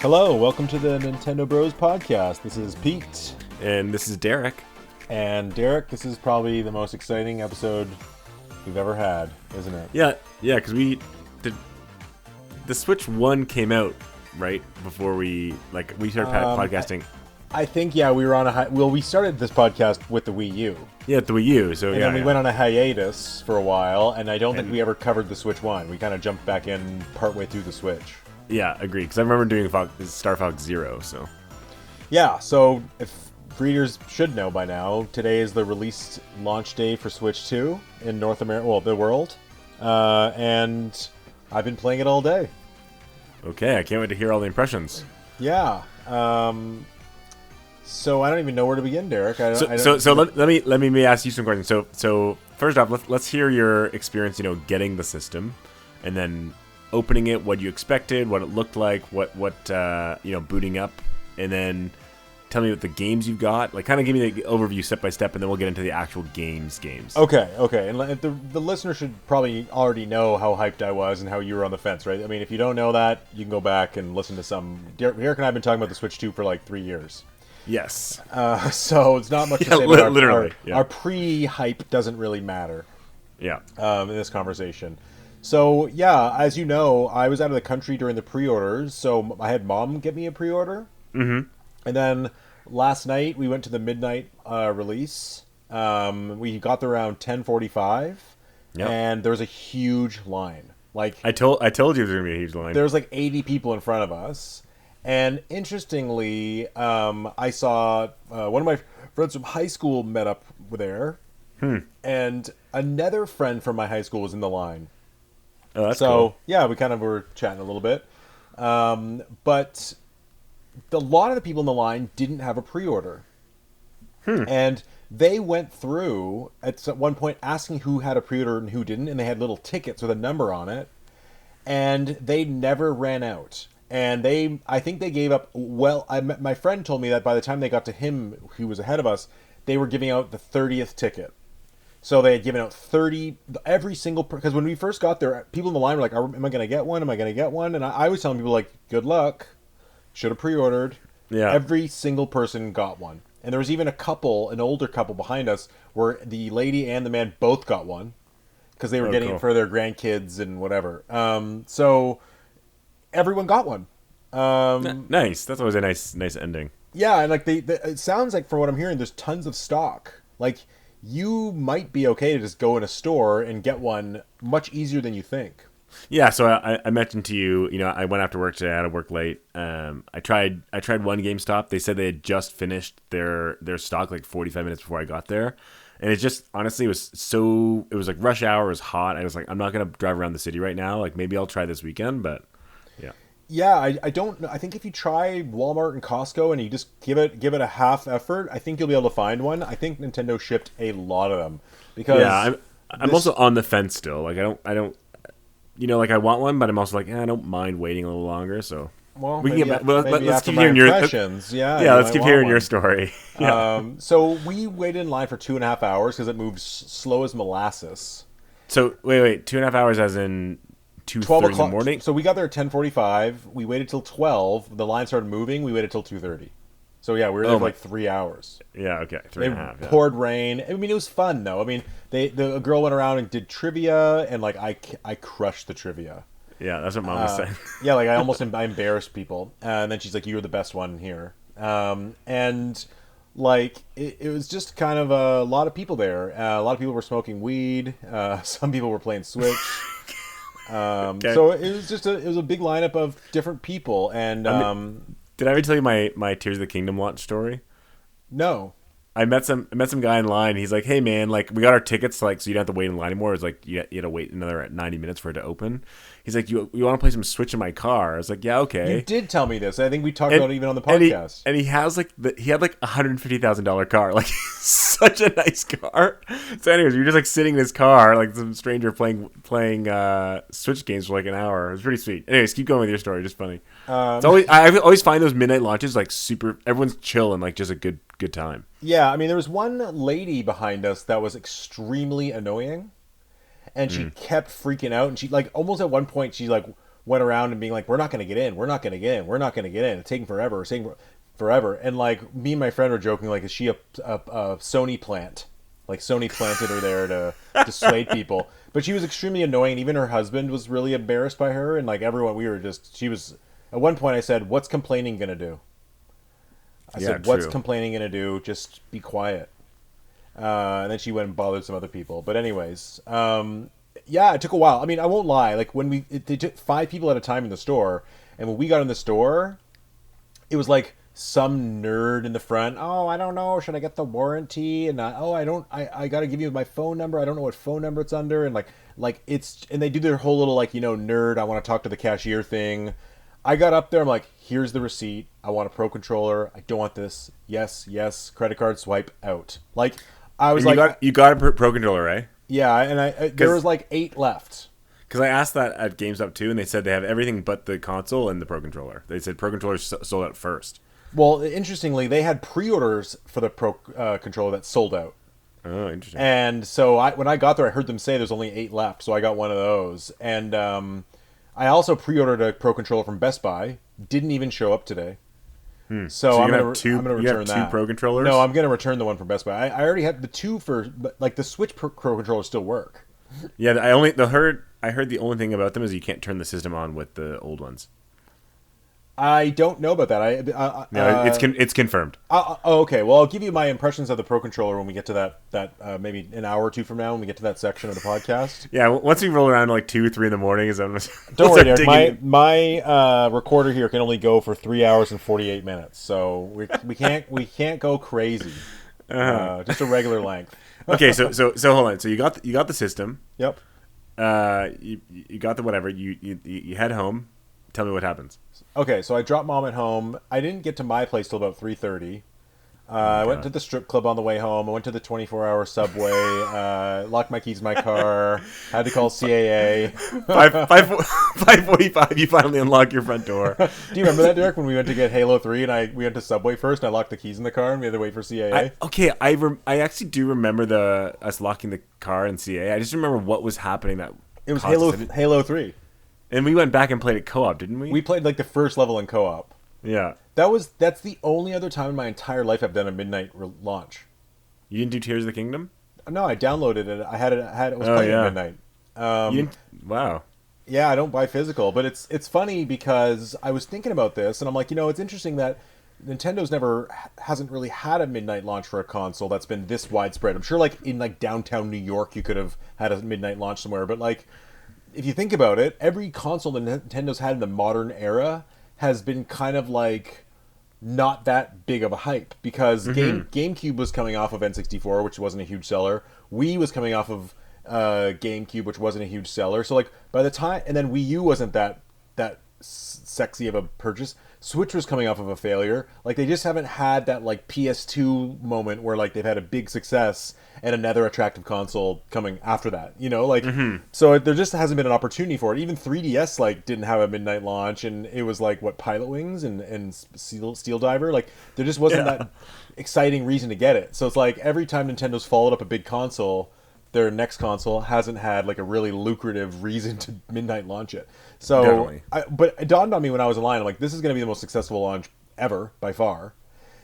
Hello, welcome to the Nintendo Bros podcast. This is Pete. And this is Derek. And Derek, this is probably the most exciting episode we've ever had, isn't it? Yeah, because the Switch 1 came out right before we started podcasting. I think, yeah, we were on we started this podcast with the Wii U. Yeah, the Wii U. So and then we went on a hiatus for a while, and I don't think we ever covered the Switch 1. We kind of jumped back in partway through the Switch. Yeah, agreed. Because I remember doing Star Fox Zero. So yeah, so if readers should know by now, today is the release launch day for Switch 2 in North America, well, the world, and I've been playing it all day. Okay, I can't wait to hear all the impressions. Yeah. So I don't even know where to begin, Derek. So let me ask you some questions. So first off, let's hear your experience. Getting the system, and then opening it, what you expected, what it looked like, what booting up, and then tell me what the games you got. Like, kind of give me the overview step by step, and then we'll get into the actual games. Okay. And the listener should probably already know how hyped I was and how you were on the fence, right? I mean, if you don't know that, you can go back and listen to some. Derek and I have been talking about the Switch 2 for like 3 years. Yes. So it's not much to say about literally. Our pre-hype doesn't really matter. Yeah. In this conversation. So, yeah, as you know, I was out of the country during the pre-orders, so I had Mom get me a pre-order. Mm-hmm. And then last night, we went to the midnight release. We got there around 10:45, and there was a huge line. Like I told you there was going to be a huge line. There was like 80 people in front of us. And interestingly, I saw one of my friends from high school met up there, and another friend from my high school was in the line. Oh, that's cool. Yeah, we kind of were chatting a little bit. But a lot of the people in the line didn't have a pre-order. And they went through, at one point, asking who had a pre-order and who didn't, and they had little tickets with a number on it, and they never ran out. And I think they gave up. Well, my friend told me that by the time they got to him, who was ahead of us, they were giving out the 30th ticket. So they had given out 30, every single, because when we first got there, people in the line were like, am I going to get one? Am I going to get one? And I was telling people, like, good luck. Should have pre-ordered. Yeah. Every single person got one. And there was even an older couple behind us, where the lady and the man both got one, because they were getting it for their grandkids and whatever. So everyone got one. Nice. That's always a nice ending. Yeah, and like it sounds like, from what I'm hearing, there's tons of stock. Like, you might be okay to just go in a store and get one much easier than you think. Yeah, so I mentioned to you, I went after work today. I had to work late. I tried one GameStop. They said they had just finished their stock like 45 minutes before I got there. And it just, honestly, it was like rush hour. It was hot. I was like, I'm not going to drive around the city right now. Like, maybe I'll try this weekend, but yeah. Yeah, I don't know. I think if you try Walmart and Costco and you just give it a half effort, I think you'll be able to find one. I think Nintendo shipped a lot of them because I'm also on the fence still. Like, I don't, I want one, but I'm also like, I don't mind waiting a little longer. So well, we can get back. Let's keep hearing your impressions. Let's keep hearing your story. Yeah. So we waited in line for 2.5 hours because it moved slow as molasses. So wait, 2.5 hours as in 2:30 in the morning? So we got there at 10:45. We waited till 12. The line started moving. We waited till 2:30. So yeah, we were there for like 3 hours. Yeah, okay, 3.5. It poured rain. I mean, it was fun though. I mean, the girl went around and did trivia, and like I crushed the trivia. Yeah, that's what Mom was saying. Yeah, like I embarrassed people, and then she's like, "You were the best one here," and like it was just kind of a lot of people there. A lot of people were smoking weed. Some people were playing Switch. Okay. So it was a big lineup of different people, and did I ever tell you my Tears of the Kingdom launch story? No. I met some guy in line. He's like, "Hey man, like we got our tickets, like so you don't have to wait in line anymore." It's like you had to wait another 90 minutes for it to open. He's like, "You want to play some Switch in my car?" I was like, "Yeah, okay." You did tell me this. I think we talked about it even on the podcast. And he has he had like $150,000 car, like such a nice car. So, anyways, you're just like sitting in his car, like some stranger playing Switch games for like an hour. It was pretty sweet. Anyways, keep going with your story. Just funny. I always find those midnight launches like super. Everyone's chill and like just a good time. Yeah, I mean, there was one lady behind us that was extremely annoying, and she kept freaking out. And she like almost at one point she like went around and being like, "We're not going to get in. We're not going to get in. We're not going to get in. It's taking forever. It's taking forever." And like me and my friend were joking, like, "Is she a Sony plant? Like Sony planted her there to dissuade people?" But she was extremely annoying. Even her husband was really embarrassed by her, and like everyone, we were just. She was. At one point, I said, "What's complaining going to do?" I said, "What's complaining going to do? Just be quiet." And then she went and bothered some other people. But anyways, yeah, it took a while. I mean, I won't lie. Like when they took 5 people at a time in the store, and when we got in the store, it was like some nerd in the front. "Oh, I don't know. Should I get the warranty?" And I don't. I got to give you my phone number. I don't know what phone number it's under. And and they do their whole little like nerd. I want to talk to the cashier thing. I got up there. I'm like, "Here's the receipt. I want a Pro controller. I don't want this. Yes, yes. Credit card swipe out." Like I was And like, you got a Pro controller, right? yeah, and there was like 8 left. Because I asked that at GameStop too, and they said they have everything but the console and the Pro controller. They said Pro controller sold out first. Well, interestingly, they had pre-orders for the Pro controller that sold out. Oh, interesting. And so when I got there, I heard them say there's only 8 left, so I got one of those. And I also pre-ordered a Pro controller from Best Buy. Didn't even show up today. So I'm gonna return that. 2 Pro controllers? No, I'm gonna return the one from Best Buy. I already had the 2 like the Switch Pro controllers still work. Yeah, I heard the only thing about them is you can't turn the system on with the old ones. I don't know about that. No, it's confirmed. Okay. Well, I'll give you my impressions of the Pro controller when we get to that maybe an hour or 2 from now when we get to that section of the podcast. Yeah, once we roll around like 2 or 3 in the morning is when don't worry, Derek. My recorder here can only go for 3 hours and 48 minutes, so we can't go crazy. Just a regular length. Okay, so hold on. So you got the system. Yep. You got the whatever. You head home. Tell me what happens. Okay, so I dropped Mom at home. I didn't get to my place till about 3:30. I went to the strip club on the way home. I went to the 24-hour subway. Locked my keys in my car. Had to call CAA. 5:45. You finally unlock your front door. Do you remember that, Derek? When we went to get Halo 3 and we went to Subway first, and I locked the keys in the car, and we had to wait for CAA. I actually do remember us locking the car in CAA. I just remember what was happening. That it was Halo 3. And we went back and played it co-op, didn't we? We played like the first level in co-op. Yeah. That's the only other time in my entire life I've done a midnight launch. You didn't do Tears of the Kingdom? No, I downloaded it. It was playing at midnight. Wow. Yeah, I don't buy physical, but it's funny because I was thinking about this and I'm like, it's interesting that Nintendo's hasn't really had a midnight launch for a console that's been this widespread. I'm sure like in like downtown New York you could have had a midnight launch somewhere, but like if you think about it, every console that Nintendo's had in the modern era has been kind of like not that big of a hype because GameCube was coming off of N64, which wasn't a huge seller. Wii was coming off of GameCube, which wasn't a huge seller. So like by the time, and then Wii U wasn't that sexy of a purchase. Switch was coming off of a failure. Like they just haven't had that like PS2 moment where like they've had a big success and another attractive console coming after that. So there just hasn't been an opportunity for it. Even 3DS like didn't have a midnight launch, and it was like Pilot Wings and Steel Diver. Like there just wasn't that exciting reason to get it. So it's like every time Nintendo's followed up a big console, their next console hasn't had like a really lucrative reason to midnight launch it. So, but it dawned on me when I was in line, I'm like, this is going to be the most successful launch ever by far.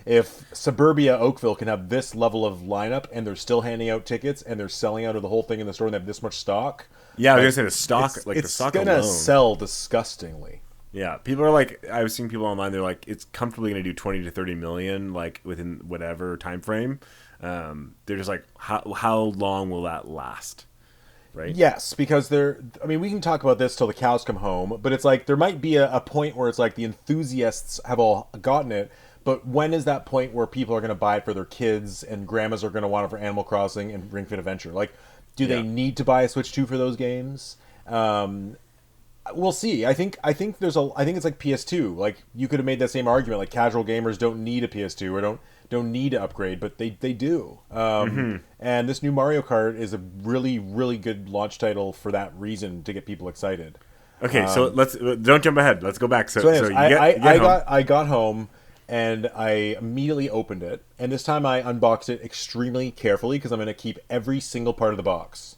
If Suburbia Oakville can have this level of lineup and they're still handing out tickets and they're selling out of the whole thing in the store and they have this much stock. Yeah, I was going to say the stock, the stock alone. It's going to sell disgustingly. Yeah, people are like, I was seeing people online, they're like, it's comfortably going to do 20 to 30 million, like within whatever time frame. They're just like, how long will that last? Right? Yes, because we can talk about this till the cows come home, but it's like there might be a point where it's like the enthusiasts have all gotten it, but when is that point where people are going to buy it for their kids and grandmas are going to want it for Animal Crossing and Ring Fit Adventure? Like, do they need to buy a Switch 2 for those games? We'll see. I think it's like PS2. Like you could have made that same argument. Like casual gamers don't need a PS2 or don't need to upgrade, but they do. And this new Mario Kart is a really, really good launch title for that reason, to get people excited. Okay, so let's don't jump ahead. Let's go back. I got home and I immediately opened it, and this time I unboxed it extremely carefully because I'm going to keep every single part of the box.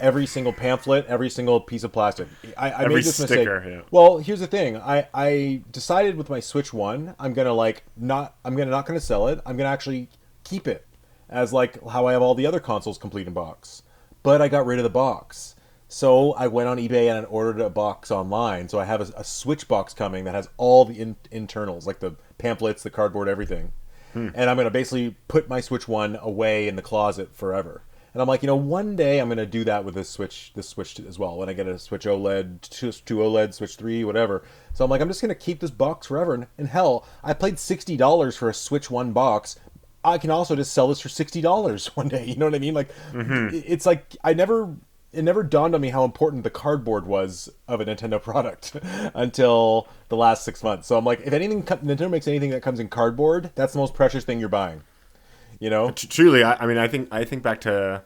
every single pamphlet, every single piece of plastic. I Every made this mistake. sticker. Yeah. Well, here's the thing. I decided with my Switch One, not gonna sell it. I'm gonna actually keep it as like how I have all the other consoles complete in box. But I got rid of the box. So I went on eBay and ordered a box online. So I have a Switch box coming that has all the internals, like the pamphlets, the cardboard, everything. And I'm going to basically put my Switch One away in the closet forever. And I'm like, one day I'm going to do that with this Switch as well. When I get a Switch OLED, two OLED, Switch 3, whatever. So I'm like, I'm just going to keep this box forever. And hell, I paid $60 for a Switch One box. I can also just sell this for $60 one day. You know what I mean? Like, it's like it never dawned on me how important the cardboard was of a Nintendo product until the last 6 months. So I'm like, if anything, Nintendo makes anything that comes in cardboard, that's the most precious thing you're buying. Truly, I mean, I think back to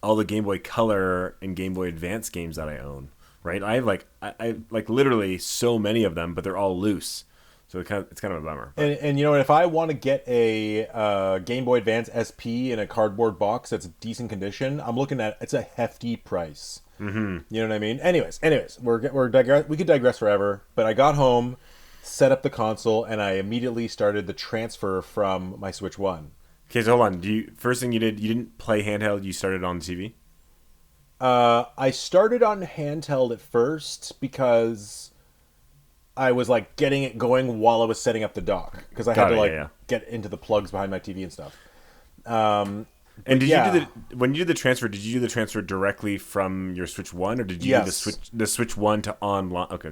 all the Game Boy Color and Game Boy Advance games that I own. Right, I have I like literally so many of them, but they're all loose. So it's kind of a bummer. And if I want to get a Game Boy Advance SP in a cardboard box that's decent condition, I'm looking at it's a hefty price. Mm-hmm. You know what I mean? Anyways, we could digress forever. But I got home, set up the console, and I immediately started the transfer from my Switch One. Okay, so hold on. First thing you didn't play handheld. You started on the TV. I started on handheld at first because I was like getting it going while I was setting up the dock because I had to get into the plugs behind my TV and stuff. And did you do when you did the transfer? Did you do the transfer directly from your Switch One, or did you do the Switch One to online? Okay.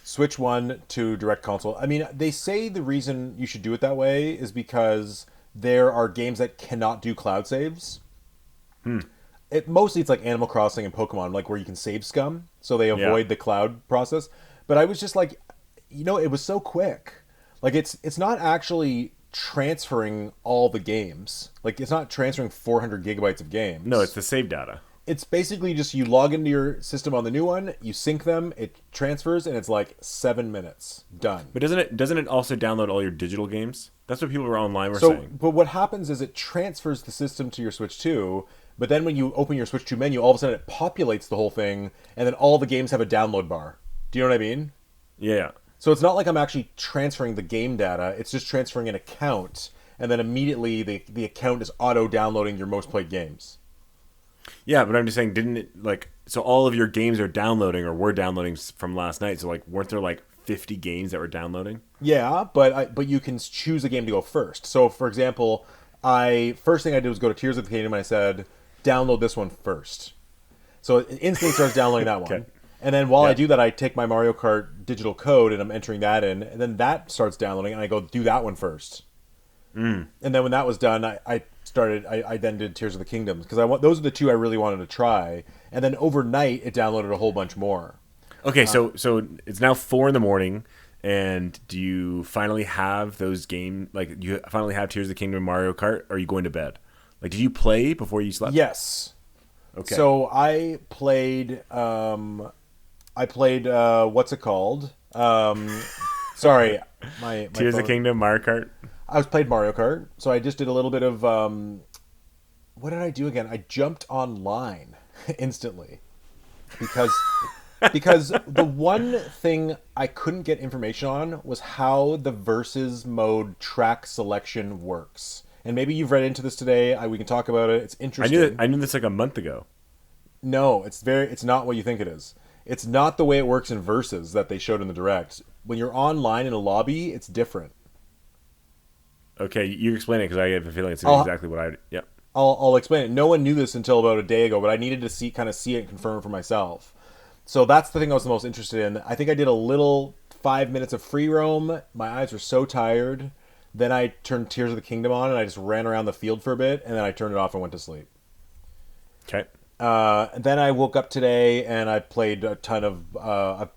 Switch One to direct console. I mean, they say the reason you should do it that way is because there are games that cannot do cloud saves. Mostly it's like Animal Crossing and Pokemon, like where you can save scum, so they avoid the cloud process. But I was just like, it was so quick. Like it's not actually transferring all the games. Like it's not transferring 400 gigabytes of games. No, it's the save data. It's basically just you log into your system on the new one, you sync them, it transfers, and it's like 7 minutes done. But doesn't it also download all your digital games? That's what people were online were saying. But what happens is it transfers the system to your Switch 2. But then when you open your Switch 2 menu, all of a sudden it populates the whole thing, and then all the games have a download bar. Do you know what I mean? Yeah. So it's not like I'm actually transferring the game data. It's just transferring an account, and then immediately the account is auto-downloading your most played games. Yeah, but I'm just saying, didn't it, so all of your games are downloading or were downloading from last night, so, weren't there, 50 games that were downloading? Yeah, but you can choose a game to go first. So, for example, first thing I did was go to Tears of the Kingdom, and I said, download this one first. So it instantly starts downloading that one. Okay. And then while I do that, I take my Mario Kart digital code and I'm entering that in, and then that starts downloading, and I go do that one first. And then when that was done, I then did Tears of the Kingdom because those are the two I really wanted to try. And then overnight, it downloaded a whole bunch more. Okay, so it's now 4 a.m, and do you finally have those games? You finally have Tears of the Kingdom and Mario Kart? Or are you going to bed? Did you play before you slept? Yes. Okay. So I played. What's it called? Sorry, my Tears of the Kingdom, Mario Kart. I played Mario Kart. So I just did a little bit of. What did I do again? I jumped online instantly because the one thing I couldn't get information on was how the versus mode track selection works. And maybe you've read into this today. We can talk about it. It's interesting. I knew this a month ago. No, it's not what you think it is. It's not the way it works in Versus that they showed in the Direct. When you're online in a lobby, it's different. Okay, you explain it because I have a feeling it's exactly what I... Yep. I'll explain it. No one knew this until about a day ago, but I needed to see it and confirm it for myself. So that's the thing I was the most interested in. I think I did a little 5 minutes of free roam. My eyes were so tired. Then I turned Tears of the Kingdom on, and I just ran around the field for a bit, and then I turned it off and went to sleep. Okay. Then I woke up today, and I played a ton of... I've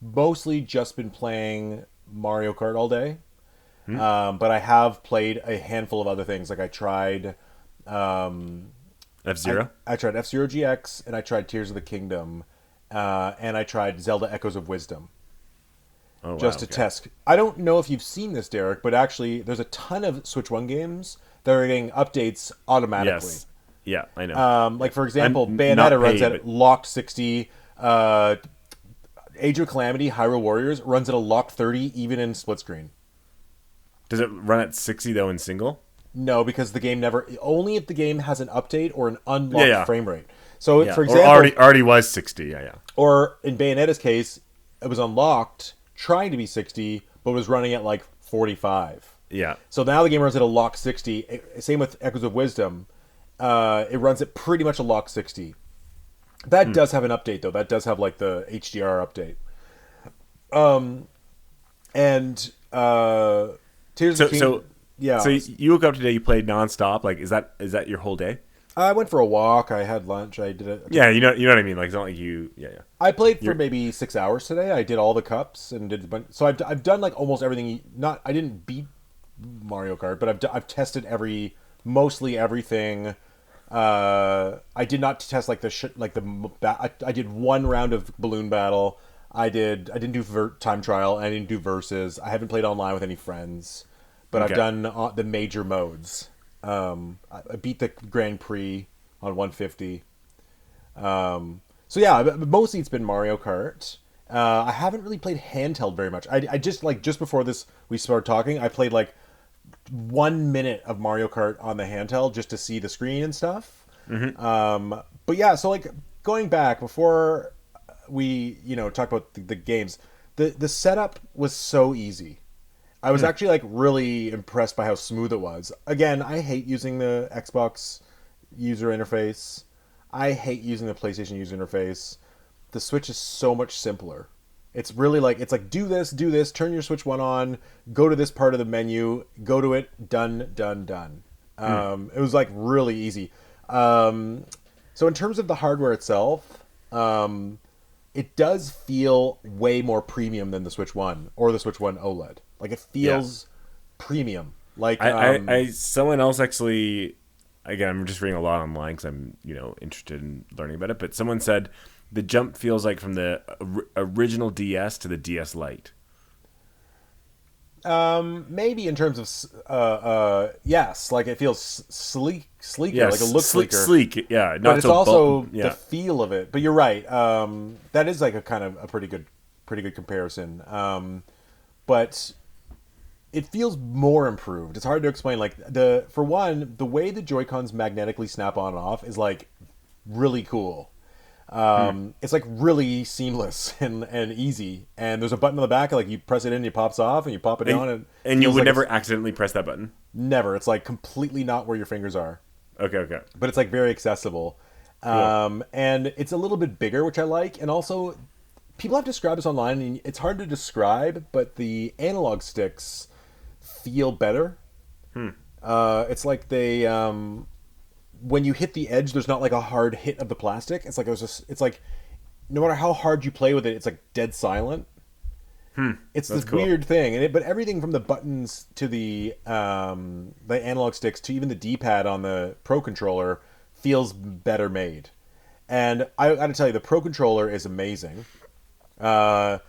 mostly just been playing Mario Kart all day. But I have played a handful of other things. I tried... F-Zero? I tried F-Zero GX, and I tried Tears of the Kingdom, and I tried Zelda Echoes of Wisdom. Oh, wow, just to test. I don't know if you've seen this, Derek, but actually there's a ton of Switch 1 games that are getting updates automatically. Yeah, I know. Yeah. Like for I'm example, not Bayonetta runs paid, at but locked 60. Age of Calamity, Hyrule Warriors runs at a locked 30, even in split screen. does it run at 60 though in single? No, because the game never. Only if the game has an update or an Yeah, unlocked yeah, frame rate. So, yeah. for Or example, already was 60. Yeah, yeah. or in Bayonetta's case, it was unlocked, trying to be 60, but was running at like 45. Yeah. So now the game runs at a lock 60. Same with Echoes of Wisdom. It runs at pretty much a lock 60. That does have an update though. That does have like the HDR update. And Tears of So the so King. Yeah, so you woke up today. You played nonstop. Like, is that your whole day? I went for a walk. I had lunch. I did it. Yeah, you know what I mean. Like, it's not like you. Yeah, yeah. I played for You're maybe 6 hours today. I did all the cups and did a bunch. So I've done like almost everything. Not I didn't beat Mario Kart, but I've tested mostly everything. I did not test like I did one round of balloon battle. I didn't do time trial. I didn't do versus. I haven't played online with any friends, but I've okay. done the major modes. I beat the Grand Prix on 150. So yeah, but mostly it's been Mario Kart. I haven't really played handheld very much. I just like just before this we started talking, I played like 1 minute of Mario Kart on the handheld just to see the screen and stuff. But yeah, so like going back before we talk about the games, the setup was so easy. I was actually like really impressed by how smooth it was. Again, I hate using the Xbox user interface. I hate using the PlayStation user interface. The Switch is so much simpler. It's like do this, turn your Switch one on, go to this part of the menu, go to it, done, done, done. It was like really easy. So in terms of the hardware itself, it does feel way more premium than the Switch One or the Switch One OLED. Like it Yeah. feels premium. Like Someone else actually, again, I'm just reading a lot online because I'm, interested in learning about it. But someone said the jump feels like from the original DS to the DS Lite. maybe in terms of yes, like it feels sleeker, like it Yes, looks sleeker. sleek. Yeah, But not it's so bulk. also the Yeah, feel of it. But you're right. That is like a kind of a pretty good comparison. But it feels more improved. It's hard to explain. Like for one, the way the Joy Cons magnetically snap on and off is like really cool. It's like really seamless and easy. And there's a button on the back, like you press it in, it pops off, and you pop it down, and it and you feels would like never it's accidentally press that button. never. It's like completely not where your fingers are, Okay, okay, but it's like very accessible. cool. And it's a little bit bigger, which I like. And also, people have described this online, and it's hard to describe, but the analog sticks feel better. It's like they when you hit the edge, there's not like a hard hit of the plastic. It's like no matter how hard you play with it, it's like dead silent. It's That's this cool. weird thing, but everything from the buttons to the analog sticks to even the D-pad on the Pro controller feels better made. And I got to tell you, the Pro controller is amazing. There's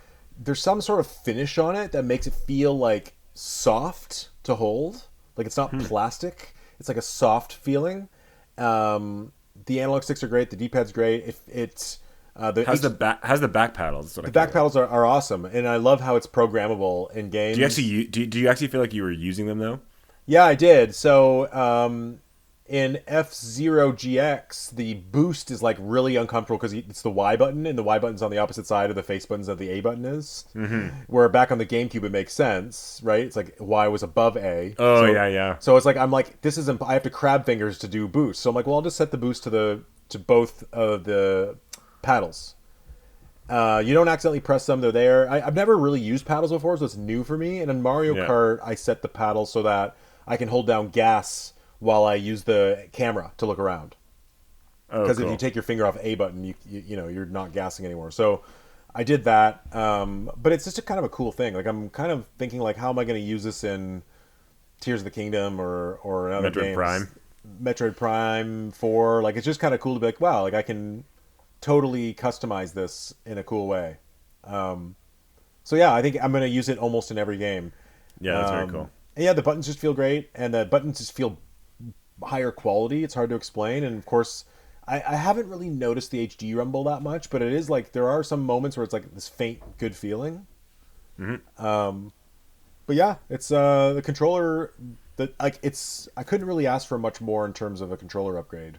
some sort of finish on it that makes it feel like soft to hold, like it's not plastic. It's like a soft feeling. The analog sticks are great. The D-pad's great. If it's How's the back paddles? That's what the I care back about. paddles are awesome, and I love how it's programmable in games. Do you actually feel like you were using them though? Yeah, I did. So in F-Zero GX, the boost is like really uncomfortable because it's the Y button, and the Y button's on the opposite side of the face buttons that the A button is. Where back on the GameCube, it makes sense, right? It's like Y was above A. Oh, So, yeah, yeah. So it's like I'm like this isn't. I have to crab fingers to do boost. So I'm like, well, I'll just set the boost to both of the paddles. You don't accidentally press them; they're there. I've never really used paddles before, so it's new for me. And in Mario Yeah. Kart, I set the paddles so that I can hold down gas while I use the camera to look around. Oh, Because if cool. you take your finger off A button, you're not gassing anymore. So I did that, but it's just a kind of a cool thing. Like I'm kind of thinking like, how am I going to use this in Tears of the Kingdom or in other Metroid games? Prime. Metroid Prime 4. Like it's just kind of cool to be like, wow, like I can totally customize this in a cool way. So yeah, I think I'm going to use it almost in every game. Yeah, that's very cool. And yeah, the buttons just feel great, and the buttons just feel higher quality. It's hard to explain, and of course, I haven't really noticed the HD rumble that much, but it is like there are some moments where it's like this faint good feeling. But yeah, it's the controller that like it's I couldn't really ask for much more in terms of a controller upgrade.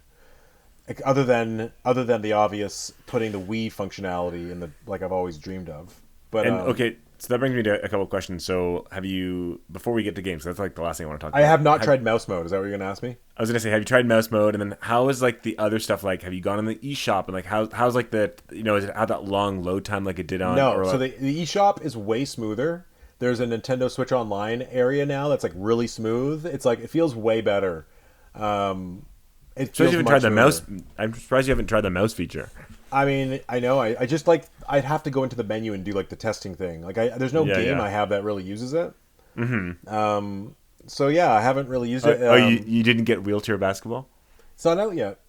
Like, other than the obvious putting the Wii functionality in the like I've always dreamed of. But And okay, so that brings me to a couple of questions. So, have you, before we get to games, that's like the last thing I want to talk I about. have not tried mouse mode. Is that what you're gonna ask me? I was gonna say, have you tried mouse mode? And then, how is like the other stuff? Like, have you gone in the eShop and like how's like the is it had that long load time like it did on? No. Or So like, the eShop is way smoother. There's a Nintendo Switch Online area now that's like really smooth. It's like it feels way better. It so you feels haven't much tried the smoother. mouse. I'm surprised you haven't tried the mouse feature. I mean, I know. I just like I'd have to go into the menu and do like the testing thing. Like there's no Yeah, game yeah. I have that really uses it. So yeah, I haven't really used it. You didn't get wheelchair basketball? It's not out yet.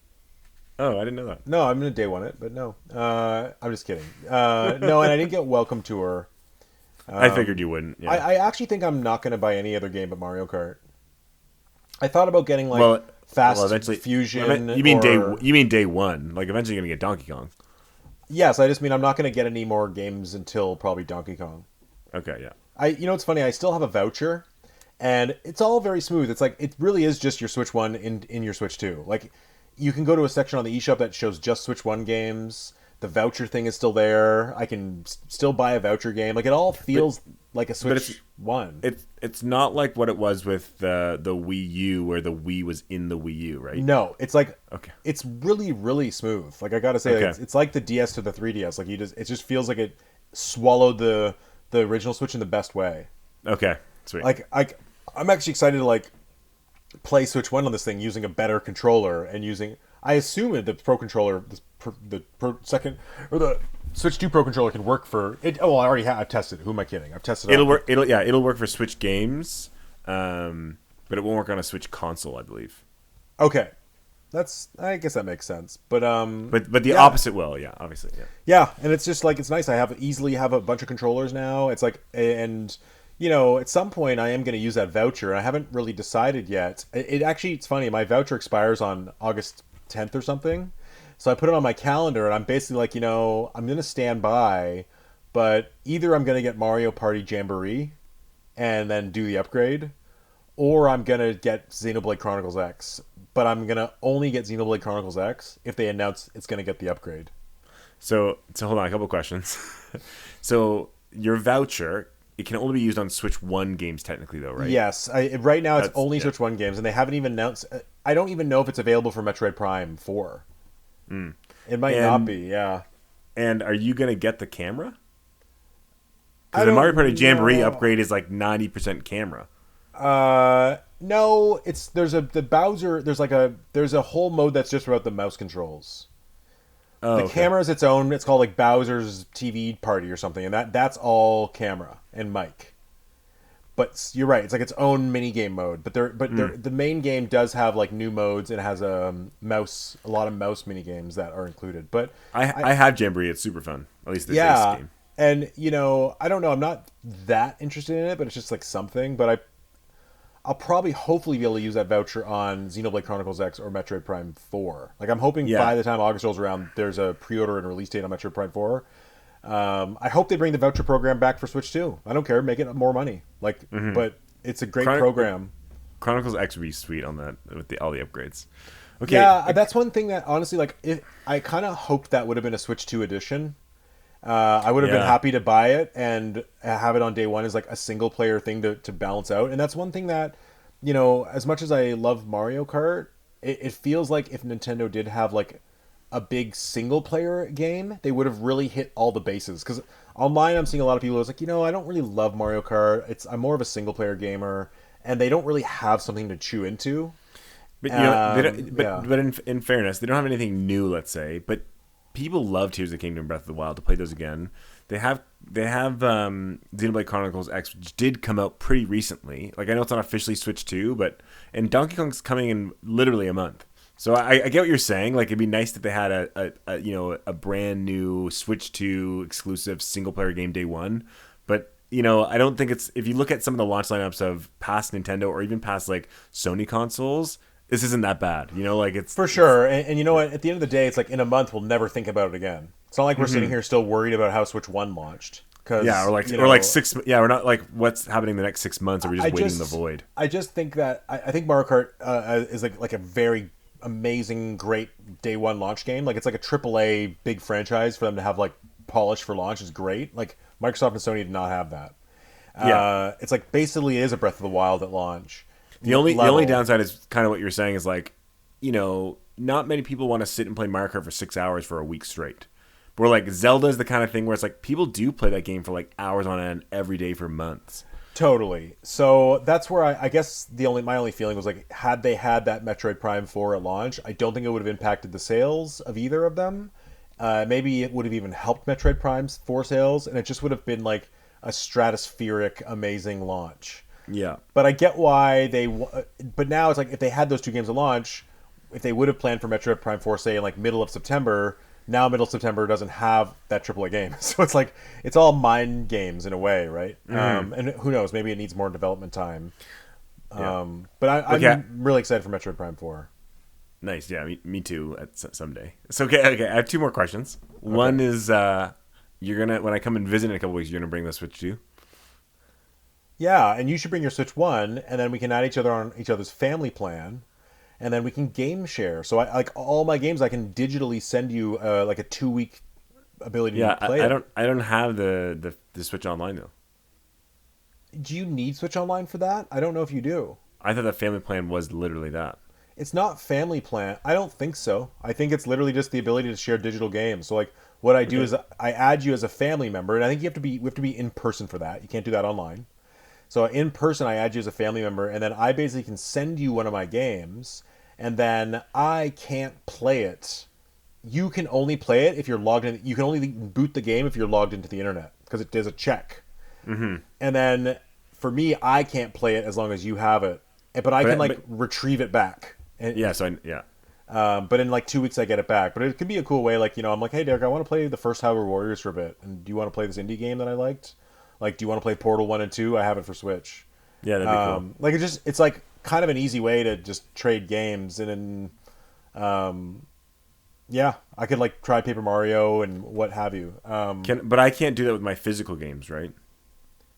Oh, I didn't know that. No, I'm gonna day one it, but no. I'm just kidding. No, and I didn't get Welcome Tour. I figured you wouldn't. Yeah. I actually think I'm not gonna buy any other game but Mario Kart. I thought about getting like well, Fast eventually, Fusion. You mean or... day one? Like eventually you're gonna get Donkey Kong. Yes, I just mean I'm not gonna get any more games until probably Donkey Kong. Okay, yeah. It's funny. I still have a voucher, and it's all very smooth. It's like it really is just your Switch One in your Switch Two. Like you can go to a section on the eShop that shows just Switch One games. The voucher thing is still there. I can still buy a voucher game. Like it all feels like a Switch One. It's not like what it was with the Wii U, where the Wii was in the Wii U, right? No, it's like Okay. it's really really smooth. Like I gotta say, Okay. it's like the DS to the 3DS. Like it just feels like it swallowed the original Switch in the best way. Okay, sweet. I'm actually excited to like play Switch One on this thing using a better controller and using. I assume the Pro controller, the Pro second or the Switch 2 Pro controller can work for it. Oh, I already have. I've tested it. Who am I kidding? I've tested it. It'll work. It'll work for Switch games, but it won't work on a Switch console, I believe. Okay, I guess that makes sense. But But the yeah. opposite will, yeah, obviously, yeah. Yeah, and it's just like it's nice. I easily have a bunch of controllers now. It's like and at some point I am going to use that voucher. I haven't really decided yet. It's funny. My voucher expires on August 10th or something. So I put it on my calendar, and I'm basically like, I'm going to stand by, but either I'm going to get Mario Party Jamboree and then do the upgrade, or I'm going to get Xenoblade Chronicles X. But I'm going to only get Xenoblade Chronicles X if they announce it's going to get the upgrade. So hold on, a couple questions. So your voucher, it can only be used on Switch One games, technically, though, right? Yes. Right now it's That's- only yeah. Switch One games, and they haven't even announced. I don't even know if it's available for Metroid Prime 4. It might not And- be. Yeah. And are you gonna get the camera? I Because the don't Mario Party Jamboree know. upgrade is like 90% camera. No. There's the Bowser. There's a whole mode that's just about the mouse controls. Oh, The okay. camera is its own. It's called like Bowser's TV Party or something, and that's all camera and mic. But you're right; it's like its own mini game mode. But the main game does have like new modes and it has a lot of mouse mini games that are included. But I have Jamboree. It's super fun. At least the yeah, base game. and I don't know. I'm not that interested in it, but it's just like something. But I'll probably hopefully be able to use that voucher on Xenoblade Chronicles X or Metroid Prime 4. Like I'm hoping Yeah. by the time August rolls around, there's a pre-order and release date on Metroid Prime 4. I hope they bring the voucher program back for Switch 2. I don't care, make it more money. But it's a great program. Chronicles X would be sweet on that with all the upgrades. Okay. Yeah, that's one thing that honestly, I kind of hoped that would have been a Switch 2 edition. I would have been Yeah. happy to buy it and have it on day one as like a single player thing to balance out. And that's one thing that, as much as I love Mario Kart, it feels like if Nintendo did have like a big single player game, they would have really hit all the bases. Because online, I'm seeing a lot of people who's like, I don't really love Mario Kart. I'm more of a single player gamer, and they don't really have something to chew into. But they don't, yeah. but in fairness, they don't have anything new, let's say. But people love Tears of the Kingdom, Breath of the Wild to play those again. They have Xenoblade Chronicles X, which did come out pretty recently. Like I know it's not officially Switch 2, and Donkey Kong's coming in literally a month. So I get what you're saying. Like it'd be nice that they had a brand new Switch 2 exclusive single player game day one. But I don't think it's, if you look at some of the launch lineups of past Nintendo or even past like Sony consoles, this isn't that bad. You know, like For it's sure. And you know what? At the end of the day, it's like in a month we'll never think about it again. It's not like we're sitting here still worried about how Switch One launched yeah, because or like 6. Yeah, we're not like what's happening the next 6 months. Or we're I just waiting in the just void. I just think that I think Mario Kart is like a very amazing, great day one launch game. Like it's like a AAA big franchise for them to have like polish for launch is great. Like Microsoft and Sony did not have that. Yeah. It's like basically it is a Breath of the Wild at launch. The only Level. downside is kind of what you're saying is like, not many people want to sit and play Mario Kart for 6 hours for a week straight. Where like Zelda is the kind of thing where it's like people do play that game for like hours on end every day for months. Totally. So that's where I guess my only feeling was like had they had that Metroid Prime 4 at launch, I don't think it would have impacted the sales of either of them. Maybe it would have even helped Metroid Prime's 4 sales, and it just would have been like a stratospheric, amazing launch. Yeah. But I get why but now it's like if they had those two games at launch, if they would have planned for Metroid Prime 4, say in like middle of September, now middle of September doesn't have that AAA game, so it's like it's all mind games in a way, right? And who knows? Maybe it needs more development time. Yeah. But I'm Okay. really excited for Metroid Prime 4. Nice. Yeah, me too. At someday. So okay. I have two more questions. One is you're gonna when I come and visit in a couple weeks, you're gonna bring the Switch too. Yeah, and you should bring your Switch One, and then we can add each other on each other's family plan, and then we can game share. So I like all my games. I can digitally send you like a 2 week ability Yeah, to play I it. don't have the Switch Online though. Do you need Switch Online for that? I don't know if you do. I thought the family plan was literally that. It's not family plan. I don't think so. I think it's literally just the ability to share digital games. So like what I do Okay. is I add you as a family member, and I think we have to be in person for that. You can't do that online. So in person, I add you as a family member, and then I basically can send you one of my games, and then I can't play it. You can only play it if you're logged in. You can only boot the game if you're logged into the internet because it does a check. And then for me, I can't play it as long as you have it, but I can like But retrieve it back. yeah, so yeah. But in like 2 weeks, I get it back. But it could be a cool way. Like I'm like, hey, Derek, I want to play the first Hyrule Warriors for a bit, and do you want to play this indie game that I liked? Like, do you want to play Portal 1 and 2? I have it for Switch. Yeah, that'd be cool. Like it's like kind of an easy way to just trade games, and then yeah, I could like try Paper Mario and what have you. But I can't do that with my physical games, right?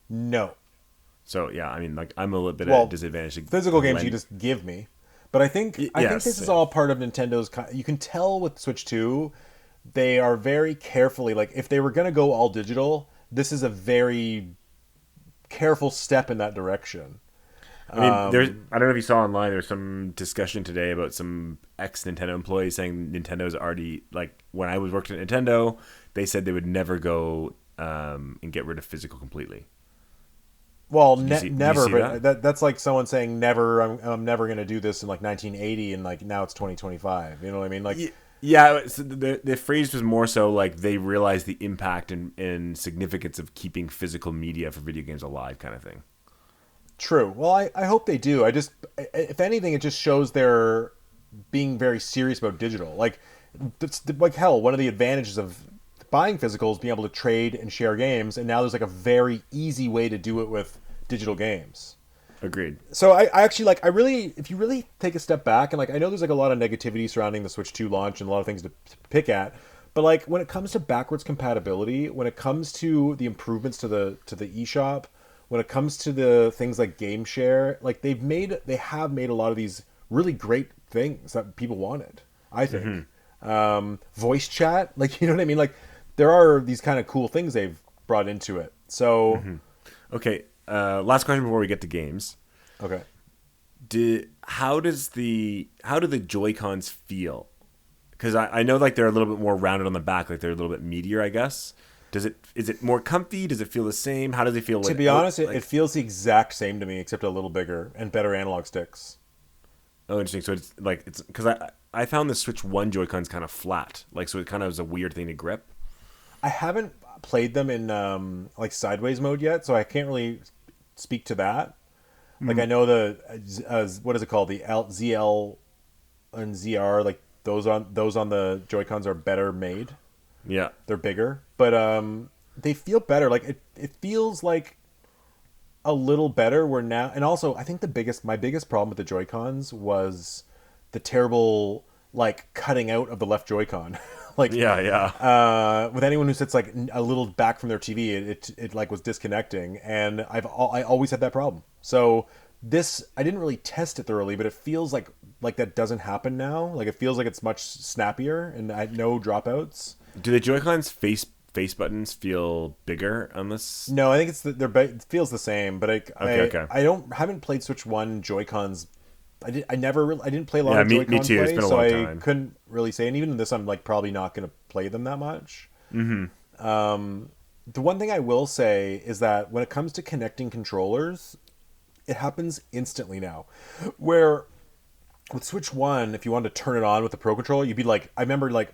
No, So yeah, I mean, like I'm a little bit at a well, disadvantage. physical games you just give me, but I think this Yes, is yeah. all part of Nintendo's. You can tell with Switch 2, they are very carefully like if they were gonna go all digital, this is a very careful step in that direction. I mean, I don't know if you saw online. There's some discussion today about some ex Nintendo employees saying Nintendo's already like when I was working at Nintendo, they said they would never go and get rid of physical completely. Well, Did you never, see but that? that's like someone saying never. I'm never going to do this in like 1980, and like now it's 2025. You know what I mean? Like, Yeah, so the phrase was more so like they realized the impact and significance of keeping physical media for video games alive, kind of thing. true. Well, I hope they do. If anything, it just shows they're being very serious about digital. Like, like hell, one of the advantages of buying physical is being able to trade and share games, and now there's like a very easy way to do it with digital games. Agreed. So I actually like I really if you really take a step back and like I know there's like a lot of negativity surrounding the Switch 2 launch and a lot of things to pick at, but like when it comes to backwards compatibility, when it comes to the improvements to the eShop, when it comes to the things like game share, like they have made a lot of these really great things that people wanted, I think. Voice chat, like you know what I mean? Like there are these kind of cool things they've brought into it. So Okay. Last question before we get to games. okay. How do the Joy Cons feel? Because I know like they're a little bit more rounded on the back, like they're a little bit meatier, I guess. Is it more comfy? Does it feel the same? How does it feel? To be honest, it feels the exact same to me, except a little bigger and better analog sticks. Oh, interesting. So it's because I found the Switch One Joy Cons kind of flat, like so it kind of was a weird thing to grip. I haven't played them in like sideways mode yet, so I can't really speak to that. Like I know the what is it called, the ZL and ZR, like those on the Joy Cons are better made. Yeah. They're bigger, but they feel better. Like it feels like a little better. Where now, and also I think my biggest problem with the Joy Cons was the terrible like cutting out of the left Joy-Con. Like yeah. with anyone who sits like a little back from their TV, it like was disconnecting, and I always had that problem. So this I didn't really test it thoroughly, but it feels like that doesn't happen now. Like it feels like it's much snappier and I had no dropouts. Do the Joy-Cons face buttons feel bigger on this? No, I think it feels the same, but Okay. I haven't played Switch One Joy-Cons. I didn't play a lot Yeah, of me Joy-Con too. It's play, been a so long I time. couldn't really say. And even in this, I'm like probably not going to play them that much. The one thing I will say is that when it comes to connecting controllers, it happens instantly now. Where with Switch One, if you wanted to turn it on with the Pro Controller, you'd be like, I remember like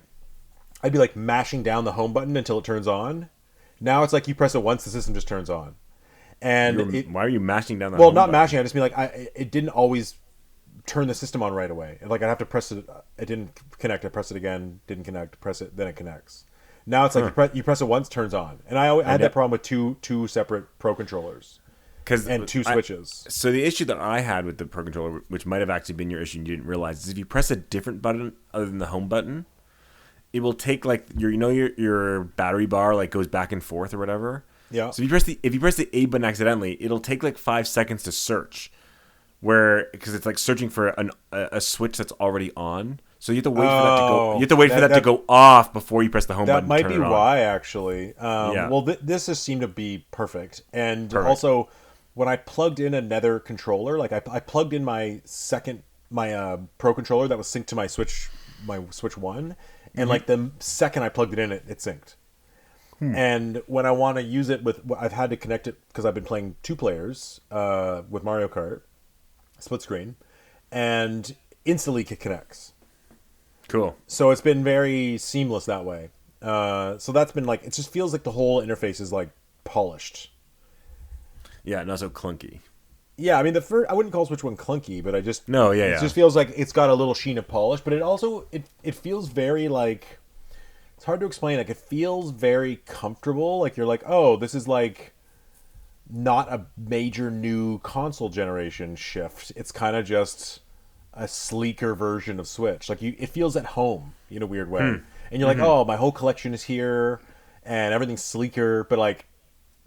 I'd be like mashing down the home button until it turns on. Now it's like you press it once, the system just turns on. And Why are you mashing down the well, home not button? mashing. I just mean like it didn't always turn the system on right away. Like I'd have to press it. It didn't connect. I press it again. Didn't connect. Press it. Then it connects. Now it's like you press it once, turns on. And I had that problem with two separate Pro controllers and two switches. So the issue that I had with the Pro Controller, which might have actually been your issue and you didn't realize, is if you press a different button other than the home button, it will take like your battery bar like goes back and forth or whatever. Yeah. So if you press the A button accidentally, it'll take like 5 seconds to search, because it's like searching for a switch that's already on. So you have to wait for that to go. You have to wait for that to go off before you press the home button. That might to be turn it on. why, actually. Yeah. Well, this has seemed to be perfect. And Perfect. also, when I plugged in another controller, like I plugged in my Pro controller that was synced to my Switch One, and like the second I plugged it in, it synced. And when I want to use it I've had to connect it because I've been playing 2 players with Mario Kart, split screen, and instantly it connects. Cool. So it's been very seamless that way. So that's been like, it just feels like the whole interface is like polished. Yeah, not so clunky. Yeah, I mean I wouldn't call Switch One clunky, but it just feels like it's got a little sheen of polish. But it also it feels very like, it's hard to explain. Like it feels very comfortable. Like you're like, oh, this is like not a major new console generation shift. It's kind of just a sleeker version of Switch. Like it feels at home in a weird way. And you're like, oh, my whole collection is here, and everything's sleeker. But like,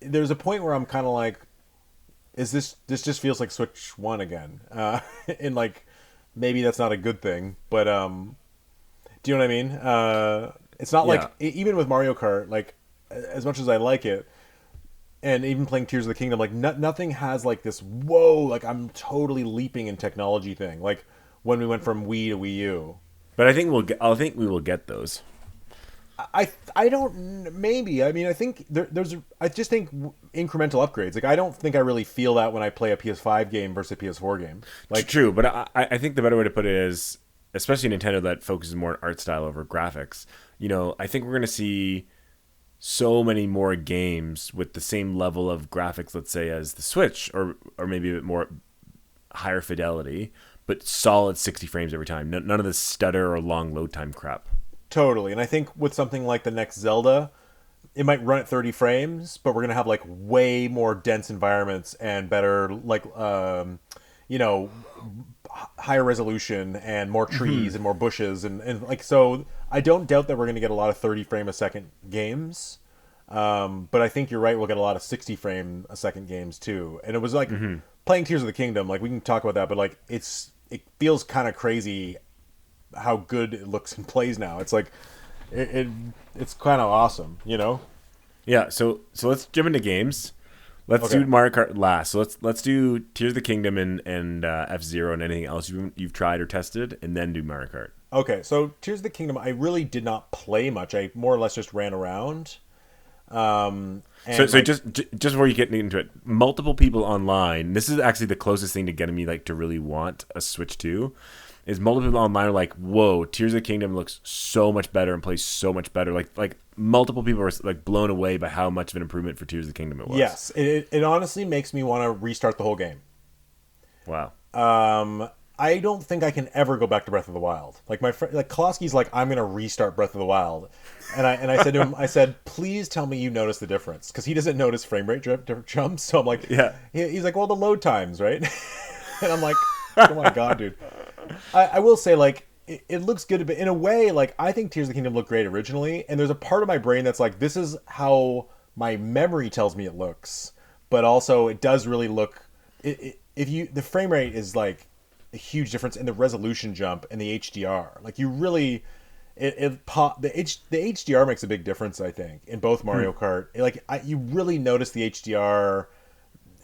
there's a point where I'm kind of like, is this just feels like Switch One again? And like, maybe that's not a good thing. But do you know what I mean? It's not like even with Mario Kart, like as much as I like it, and even playing Tears of the Kingdom, like nothing has like this whoa, like I'm totally leaping in technology thing. Like when we went from Wii to Wii U. But I think we will get those. I don't maybe. I mean, I think I just think incremental upgrades. Like I don't think I really feel that when I play a PS5 game versus a PS4 game. Like true, but I think the better way to put it is, especially Nintendo that focuses more on art style over graphics. I think we're going to see so many more games with the same level of graphics, let's say, as the Switch, or maybe a bit more higher fidelity, but solid 60 frames every time. None of this stutter or long load time crap. Totally. And I think with something like the next Zelda, it might run at 30 frames, but we're going to have like way more dense environments and better like higher resolution and more trees and more bushes and like, so I don't doubt that we're going to get a lot of 30 frame a second games, but I think you're right, we'll get a lot of 60 frame a second games too. And it was like playing Tears of the Kingdom, like we can talk about that, but like it feels kind of crazy how good it looks and plays now. It's like it's kind of awesome. Yeah, so let's jump into games. Let's do Mario Kart last. So let's do Tears of the Kingdom and F-Zero and anything else you've tried or tested, and then do Mario Kart. Okay, so Tears of the Kingdom, I really did not play much. I more or less just ran around. Just before you get into it, multiple people online. This is actually the closest thing to getting me like to really want a Switch 2. Is multiple people online are like, whoa, Tears of the Kingdom looks so much better and plays so much better. Like multiple people are like blown away by how much of an improvement for Tears of the Kingdom it was. Yes, it honestly makes me want to restart the whole game. Wow. I don't think I can ever go back to Breath of the Wild. Like my friend, like Klosky's like, I'm gonna restart Breath of the Wild, and I said to him, I said, please tell me you notice the difference, because he doesn't notice frame rate jumps. So I'm like, yeah. He's like, well, the load times, right? And I'm like, oh my god, dude. I will say, like, it looks good, but in a way, like, I think Tears of the Kingdom looked great originally, and there's a part of my brain that's like, this is how my memory tells me it looks, but also it does really look. If you the frame rate is like a huge difference in the resolution jump and the HDR. Like, you really. It pop the HDR makes a big difference, I think, in both Mario Kart. Like, you really notice the HDR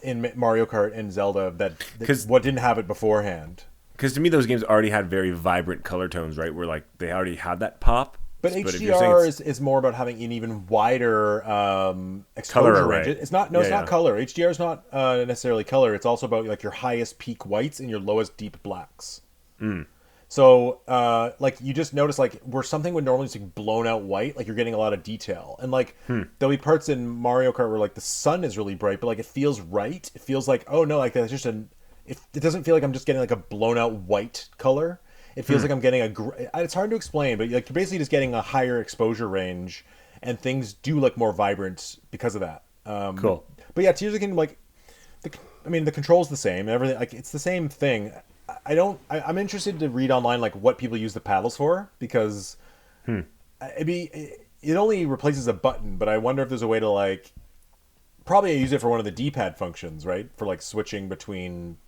in Mario Kart and Zelda that Because what didn't have it beforehand. to me, those games already had very vibrant color tones, right? Where like they already had that pop. But But if you're saying HDR it's is more about having an even wider color exposure range. array, It's not. No, yeah, it's not yeah, color. HDR is not necessarily color. It's also about like your highest peak whites and your lowest deep blacks. So, like, you just notice, like, where something would normally just be blown out white, like, you're getting a lot of detail. And, like, there'll be parts in Mario Kart where, like, the sun is really bright, but, like, it feels right. It feels like, oh, no, like, that's just it doesn't feel like I'm just getting, like, a blown out white color. It feels like I'm getting it's hard to explain, but, like, you're basically just getting a higher exposure range, and things do look more vibrant because of that. cool. But yeah, Tears of the Kingdom, like, I mean, the control's the same. Everything, like, it's the same thing. I don't. I'm interested to read online like what people use the paddles for, because it only replaces a button. But I wonder if there's a way to, like, probably I use it for one of the D-pad functions, right? For like switching between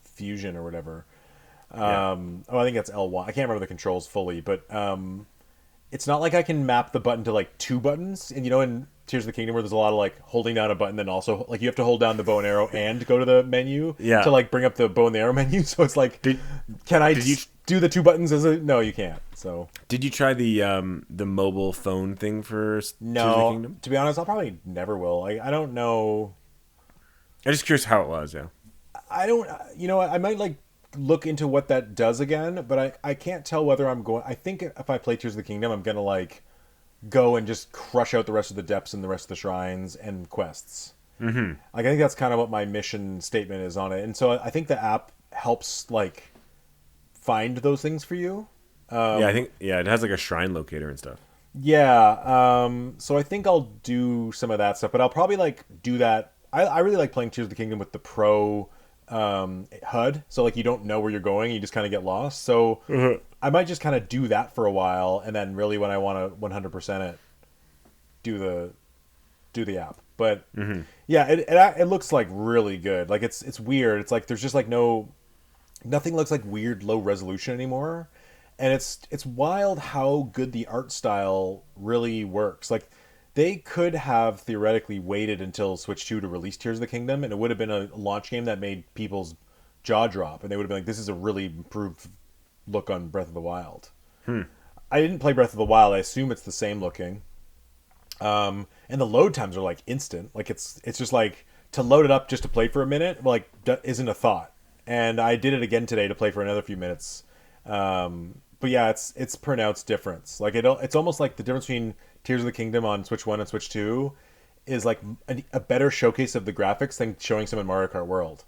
fusion or whatever. Yeah. I think that's L1. I can't remember the controls fully, but it's not like I can map the button to like two buttons. And in Tears of the Kingdom, where there's a lot of like holding down a button, then also like you have to hold down the bow and arrow and go to the menu to Yeah. like bring up the bow and the arrow menu. So it's like, Did can I did you do the two buttons as a? No, you can't. So did you try the mobile phone thing for Tears of the no, Kingdom? to be honest, I'll probably never will. I don't know. I'm just curious how it was. Yeah. I don't. I might like look into what that does again, but I can't tell whether I'm going. I think if I play Tears of the Kingdom, I'm gonna like go and just crush out the rest of the depths and the rest of the shrines and quests. Mm-hmm. Like, I think that's kind of what my mission statement is on it, and so I think the app helps like find those things for you. Yeah, I think it has like a shrine locator and stuff. Yeah, so I think I'll do some of that stuff, but I'll probably like do that. I really like playing Tears of the Kingdom with the Pro HUD, so like you don't know where you're going, you just kind of get lost. So I might just kind of do that for a while, and then really when I want to 100% it, do the app. But yeah, it looks like really good. Like, it's weird. It's like there's just like nothing looks like weird low resolution anymore, and it's wild how good the art style really works. Like, they could have theoretically waited until Switch 2 to release Tears of the Kingdom, and it would have been a launch game that made people's jaw drop, and they would have been like, this is a really improved look on Breath of the Wild. I didn't play Breath of the Wild. I assume it's the same looking. And the load times are like instant. Like, it's just like, to load it up just to play for a minute, like, isn't a thought. And I did it again today to play for another few minutes. But yeah, it's pronounced difference. Like, it's almost like the difference between Tears of the Kingdom on Switch 1 and Switch 2 is like a better showcase of the graphics than showing some in Mario Kart World.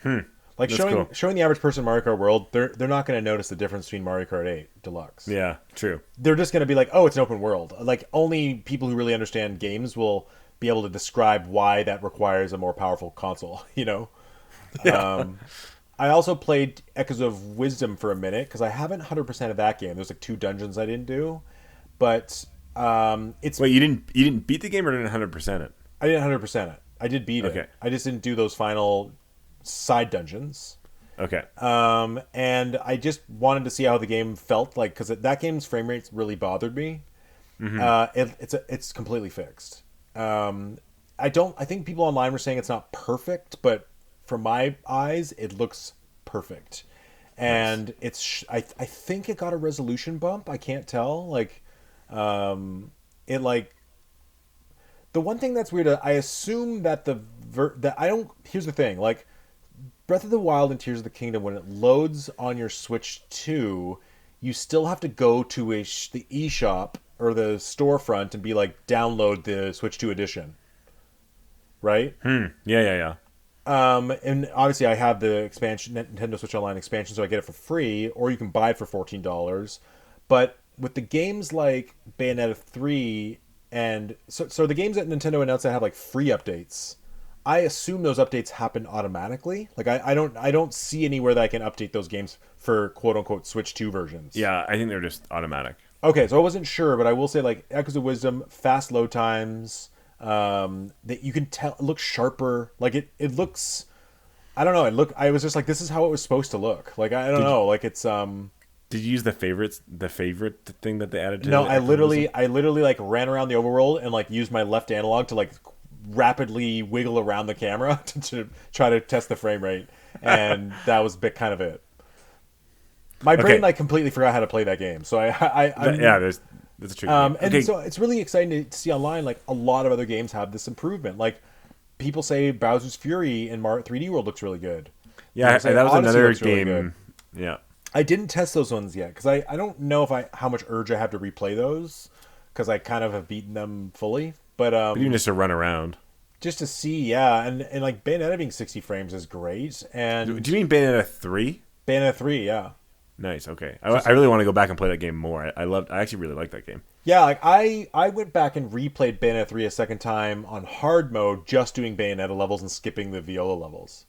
Like, That's showing cool. showing the average person Mario Kart World, they're not going to notice the difference between Mario Kart 8 Deluxe. Yeah, true. They're just going to be like, oh, it's an open world. Like, only people who really understand games will be able to describe why that requires a more powerful console, I also played Echoes of Wisdom for a minute, because I haven't 100% of that game. There's like two dungeons I didn't do. But it's Wait, you didn't beat the game or didn't 100% it? I didn't 100% it. I did beat Okay. it. I just didn't do those final side dungeons. Okay. And I just wanted to see how the game felt like, because that game's frame rates really bothered me. It's completely fixed. I think people online were saying it's not perfect, but from my eyes, it looks perfect. And I think it got a resolution bump. I can't tell. Like, it like the one thing that's weird. I assume that that I don't. Here's the thing. Like, Breath of the Wild and Tears of the Kingdom, when it loads on your Switch 2, you still have to go to the eShop or the storefront and be like, download the Switch 2 edition, right? Yeah, yeah, yeah. And obviously I have the expansion, Nintendo Switch Online expansion, so I get it for free, or you can buy it for $14. But with the games like Bayonetta 3, and so the games that Nintendo announced that have like free updates, I assume those updates happen automatically. Like I don't see anywhere that I can update those games for quote unquote Switch 2 versions. Yeah, I think they're just automatic. Okay, so I wasn't sure, but I will say like Echoes of Wisdom, fast load times, that you can tell it looks sharper. Like it looks. I don't know. I was just like, this is how it was supposed to look. Like I don't Did you, know. Like it's did you use the favorite thing that they added No, to Echoes of Wisdom? I literally like ran around the overworld and like used my left analog to like rapidly wiggle around the camera to try to test the frame rate, and that was bit kind of it. My brain Okay. like completely forgot how to play that game, so Yeah, there's a trick. and Okay. so it's really exciting to see online like a lot of other games have this improvement. Like people say Bowser's Fury in Mario 3D World looks really good. Yeah, People say that was Odyssey another looks really good. game. Yeah. I didn't test those ones yet because I don't know if I how much urge I have to replay those because I kind of have beaten them fully. But But even just to run around. just to see, yeah, and like Bayonetta being 60 frames is great, Do and you mean Bayonetta 3? Bayonetta 3, yeah, Nice. Okay. I really want to go back and play that game more. I actually really like that game. yeah. Like I went back and replayed Bayonetta 3 a second time on hard mode, just doing Bayonetta levels and skipping the Viola levels.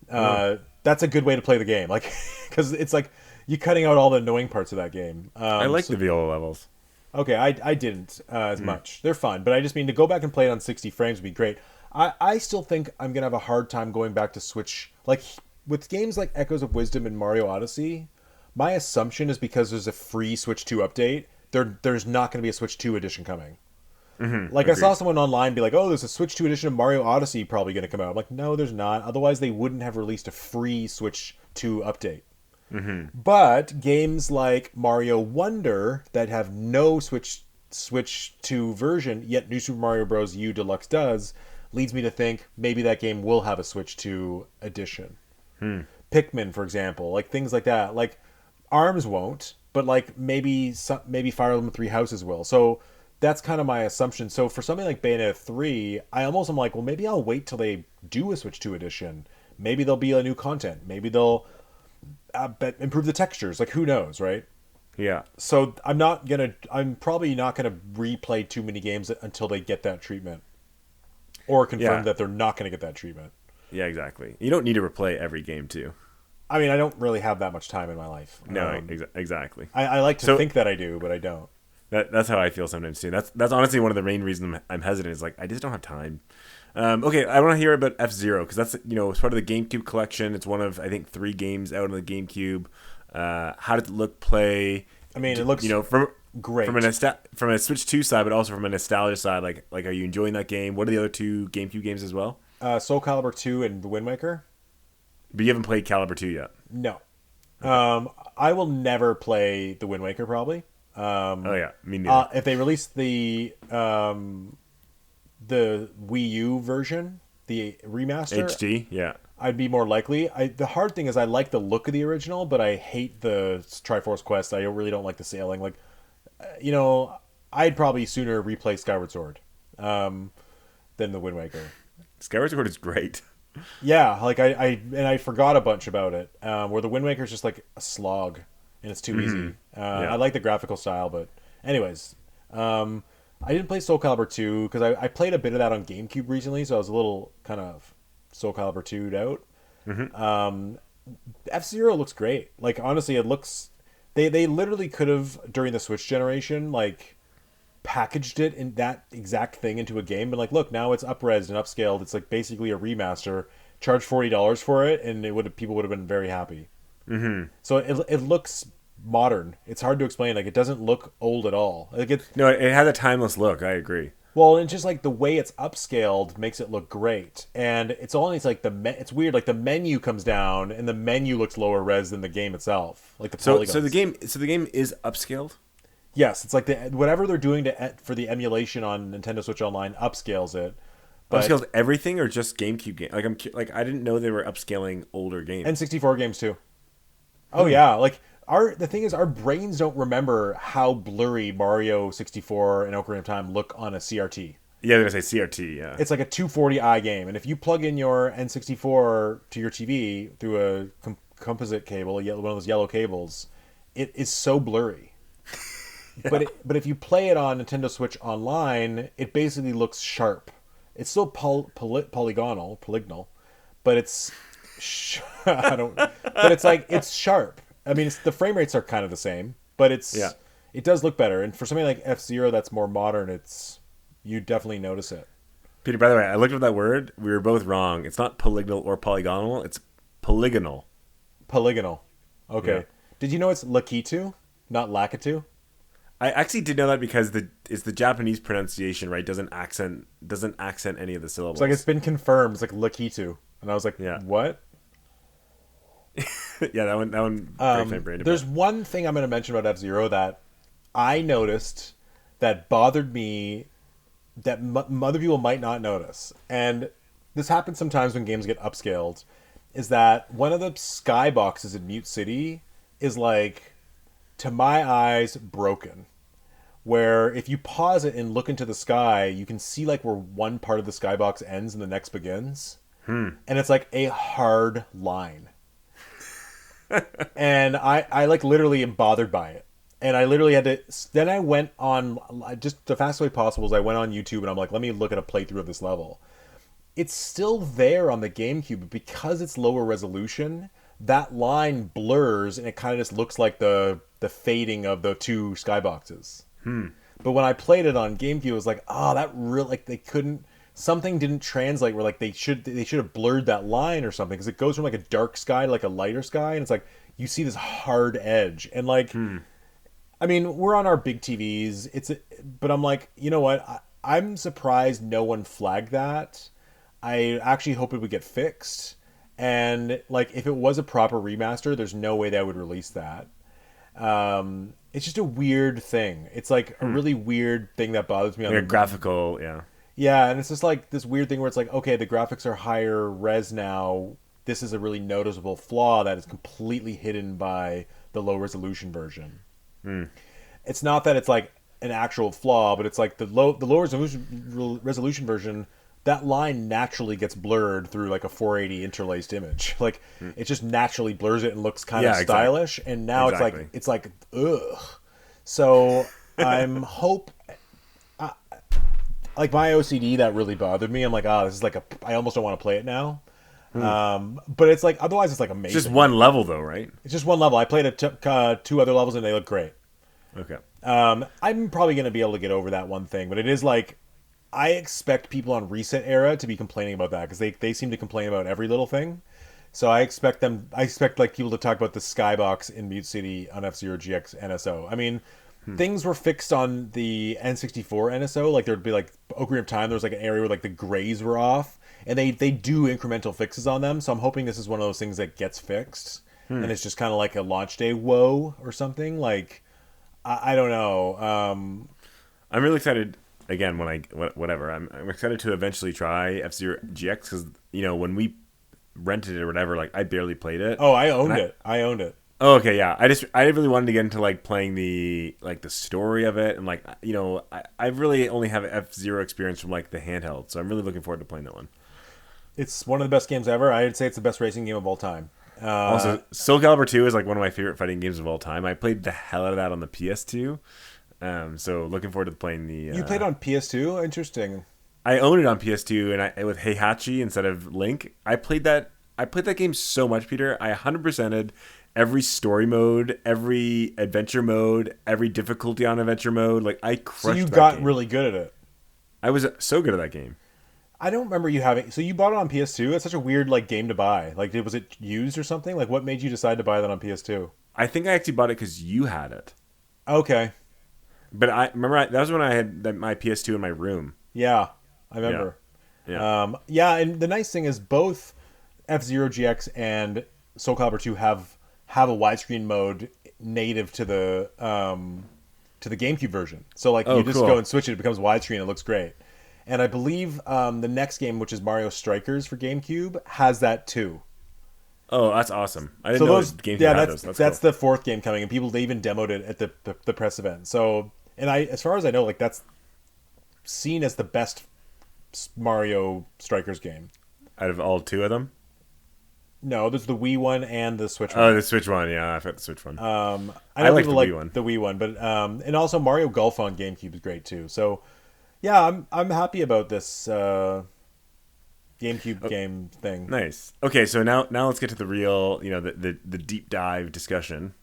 That's a good way to play the game, like because it's like you cutting out all the annoying parts of that game. I like the Viola levels. Okay, I didn't as much. They're fun, but I just mean to go back and play it on 60 frames would be great. I still think I'm gonna have a hard time going back to Switch. Like with games like Echoes of Wisdom and Mario Odyssey, my assumption is because there's a free Switch 2 update, there's not going to be a Switch 2 edition coming. Like I Agreed. saw someone online be like, "Oh, there's a Switch 2 edition of Mario Odyssey probably going to come out." I'm like, "No, there's not. Otherwise, they wouldn't have released a free Switch 2 update." But games like Mario Wonder that have no Switch 2 version, yet New Super Mario Bros. U Deluxe does, leads me to think maybe that game will have a Switch 2 edition. Pikmin, for example, like things like that. Like Arms won't, but like maybe Fire Emblem Three Houses will. So that's kind of my assumption. So for something like Bayonetta 3, I almost am like, well, maybe I'll wait till they do a Switch 2 edition. Maybe there'll be a new content. Maybe they'll improve the textures. Like who knows, right? Yeah. So I'm probably not gonna replay too many games until they get that treatment, or confirm Yeah. that they're not gonna get that treatment. Yeah, exactly. You don't need to replay every game too. I mean, I don't really have that much time in my life. No, exactly. I like to So- think that I do, but I don't. That's how I feel sometimes too. That's honestly one of the main reasons I'm hesitant. Is like I just don't have time. Okay, I want to hear about F-Zero because that's it's part of the GameCube collection. It's one of I think 3 games out on the GameCube. How did it look? Play? I mean, it looks from great. from a Switch 2 side, but also from a nostalgia side. Like are you enjoying that game? What are the other 2 GameCube games as well? Soul Calibur 2 and The Wind Waker. But you haven't played Caliber 2 yet. No. I will never play The Wind Waker probably. Oh yeah, me neither. If they release the Wii U version, the remaster, HD, yeah. I'd be more likely. The hard thing is I like the look of the original, but I hate the Triforce Quest. I really don't like the sailing. Like, I'd probably sooner replay Skyward Sword than the Wind Waker. Skyward Sword is great. Yeah, like I forgot a bunch about it. Where the Wind Waker is just like a slog and it's too easy. Yeah. I like the graphical style, but anyways, I didn't play Soul Calibur 2 because I played a bit of that on GameCube recently, so I was a little kind of Soul Calibur 2'd out. F-Zero looks great. Like honestly, it looks they literally could have during the Switch generation like packaged it in that exact thing into a game, but like, look, now it's up-resed and upscaled. It's like basically a remaster. Charge $40 for it, and people would have been very happy. So it looks modern. It's hard to explain. Like it doesn't look old at all. Like No, it has a timeless look. I agree. well, and just like the way it's upscaled makes it look great. And it's like it's weird. Like the menu comes down, and the menu looks lower res than the game itself. Like the polygons. So the game is upscaled. Yes, it's like whatever they're doing for the emulation on Nintendo Switch Online upscales it. But Upscaled everything or just GameCube game? Like I didn't know they were upscaling older games. N64 games too. Oh yeah, like the thing is our brains don't remember how blurry Mario 64 and Ocarina of Time look on a CRT. Yeah, they're gonna say CRT. Yeah, It's like a 240i game, and if you plug in your N64 to your TV through a composite cable, one of those yellow cables, it is so blurry. But if you play it on Nintendo Switch Online, it basically looks sharp, It's still polygonal, but it's I don't. But it's like it's sharp. I mean, the frame rates are kind of the same, but Yeah. it does look better. And for something like F-Zero that's more modern, you definitely notice it. Peter, by the way, I looked up that word. We were both wrong. It's not polygonal or polygonal. It's polygonal. Polygonal. Yeah. Okay. Did you know it's Lakitu, not Lakitu? I actually did know that because it's the Japanese pronunciation, right? Doesn't accent any of the It's syllables. like it's been confirmed. It's like Lakitu, and I was like, Yeah. what? Yeah, that one breaks my brain a There's bit. one thing I'm going to mention about F-Zero that I noticed that bothered me that other people might not notice. And this happens sometimes when games get upscaled, is that one of the skyboxes in Mute City is like, to my eyes, broken. Where if you pause it and look into the sky, you can see like where one part of the skybox ends and the next begins. And it's like a hard line. And I like literally am bothered by it. And I literally had to. Then I went on just the fastest way possible. Is I went on YouTube and I'm like, let me look at a playthrough of this level. It's still there on the GameCube, but because it's lower resolution, that line blurs and it kind of just looks like the fading of the two skyboxes. But when I played it on GameCube, it was like, oh, that really like they couldn't. Something didn't translate where like they should have blurred that line or something because it goes from like a dark sky to like a lighter sky and it's like you see this hard edge and like I mean, we're on our big TVs. But I'm like, you know what? I'm surprised no one flagged that. I actually hope it would get fixed. And like, if it was a proper remaster, there's no way they would release that. It's just a weird thing. It's like a really weird thing that bothers me on Like a the graphical, yeah. yeah, and it's just like this weird thing where it's like, okay, the graphics are higher res now. This is a really noticeable flaw that is completely hidden by the low resolution version. It's not that it's like an actual flaw, but it's like the low resolution version. That line naturally gets blurred through like a 480 interlaced image. Like it just naturally blurs it and looks kind of Yeah, stylish. And now exactly. it's like ugh. So I'm hope like my OCD that really bothered me. I'm like, this is like I almost don't want to play it now. But it's like otherwise it's like It's amazing. just one level though, right? It's just one level. I played two other levels and they look great. Okay. I'm probably going to be able to get over that one thing, but it is like I expect people on Reset Era to be complaining about that because they seem to complain about every little thing. So I expect like people to talk about the skybox in Mute City on F-Zero GX NSO. I mean, things were fixed on the N64 NSO. Like there'd be like Ocarina of Time. There was like an area where like the grays were off, and they do incremental fixes on them. So I'm hoping this is one of those things that gets fixed, and it's just kind of like a launch day woe or something. Like I don't know. I'm really excited again whatever. I'm excited to eventually try F-Zero GX because when we rented it or whatever, like I barely played it. Oh, I owned it. I owned it. Oh, okay, yeah. I really wanted to get into like playing the story of it and like I really only have F-Zero experience from like the handheld, so I'm really looking forward to playing that one. It's one of the best games ever. I'd say it's the best racing game of all time. Also, Soul Calibur 2 is like one of my favorite fighting games of all time. I played the hell out of that on the PS2. So looking forward to playing the. You played on PS2? Interesting. I own it on PS2, and I with Heihachi instead of Link. I played that game so much, Peter. I 100%ed every story mode, every adventure mode, every difficulty on adventure mode. Like I crushed. So you that got game. really good at it. I was so good at that game. I don't remember you having. So you bought it on PS2? It's such a weird like game to buy. Like, was it used or something? Like, what made you decide to buy that on PS2? I think I actually bought it because you had it. Okay. But I remember that was when I had my PS2 in my room. Yeah, I remember. Yeah. Yeah, and the nice thing is both F-Zero GX and Soul Calibur 2 have a widescreen mode native to the GameCube version. So like you just cool. go and switch it, it becomes widescreen. It looks great. And I believe the next game, which is Mario Strikers for GameCube, has that too. Oh, that's awesome! I didn't know GameCube had those. That's cool. the fourth game coming, and they even demoed it at the press event. So, and as far as I know, like that's seen as the best Mario Strikers game. Out of all two of them. No, there's the Wii one and the Switch one. Oh, the Switch one, yeah, I forgot the Switch one. I know like people the like Wii one. the Wii one, but and also Mario Golf on GameCube is great too. So Yeah, I'm happy about this GameCube Oh, game thing. nice. Okay, so now let's get to the real, the deep dive discussion.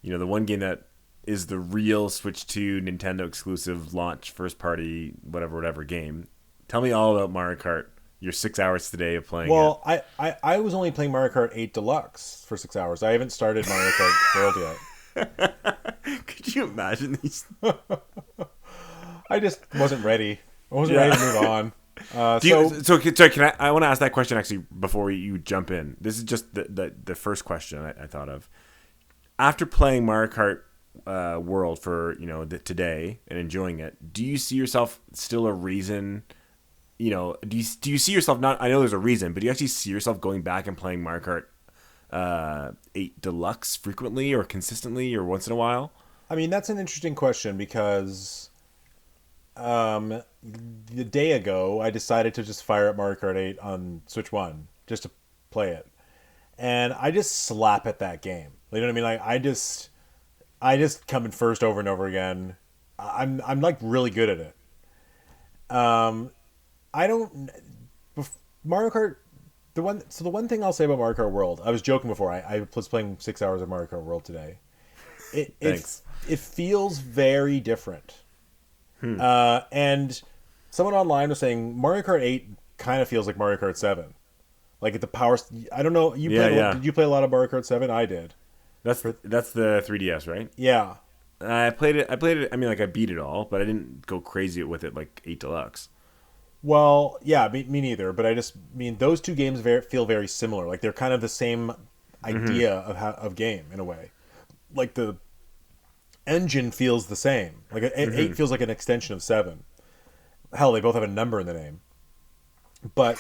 The one game that is the real Switch 2 Nintendo exclusive launch first party whatever game. Tell me all about Mario Kart. Your 6 hours today of playing it. Well, I was only playing Mario Kart 8 Deluxe for 6 hours. I haven't started Mario Kart World yet. Could you imagine these? I just wasn't ready. I wasn't ready Yeah. to move on. Do you, so can I want to ask that question actually before you jump in. This is just the first question I thought of. After playing Mario Kart World for today and enjoying it, do you see yourself still a reason? Do you see yourself not? I know there's a reason, but do you actually see yourself going back and playing Mario Kart 8 Deluxe frequently or consistently or once in a while? I mean, that's an interesting question because the day ago I decided to just fire up Mario Kart 8 on Switch 1 just to play it. And I just slap at that game. You know what I mean? Like I just come in first over and over again. I'm like really good at it. Um, I don't Mario Kart. The one thing I'll say about Mario Kart World, I was joking before. I was playing 6 hours of Mario Kart World today. It it Thanks. it feels very different. And someone online was saying Mario Kart 8 kind of feels like Mario Kart 7. Like at the power. I don't know. You Yeah, played? yeah. Did you play a lot of Mario Kart 7? I did. That's the 3DS, right? Yeah. I played it. I played it. I mean, like I beat it all, but I didn't go crazy with it like 8 Deluxe. Well, yeah, me neither. But I just mean those two games feel very similar. Like they're kind of the same idea of game in a way. Like the engine feels the same. Like eight feels like an extension of seven. Hell, they both have a number in the name. But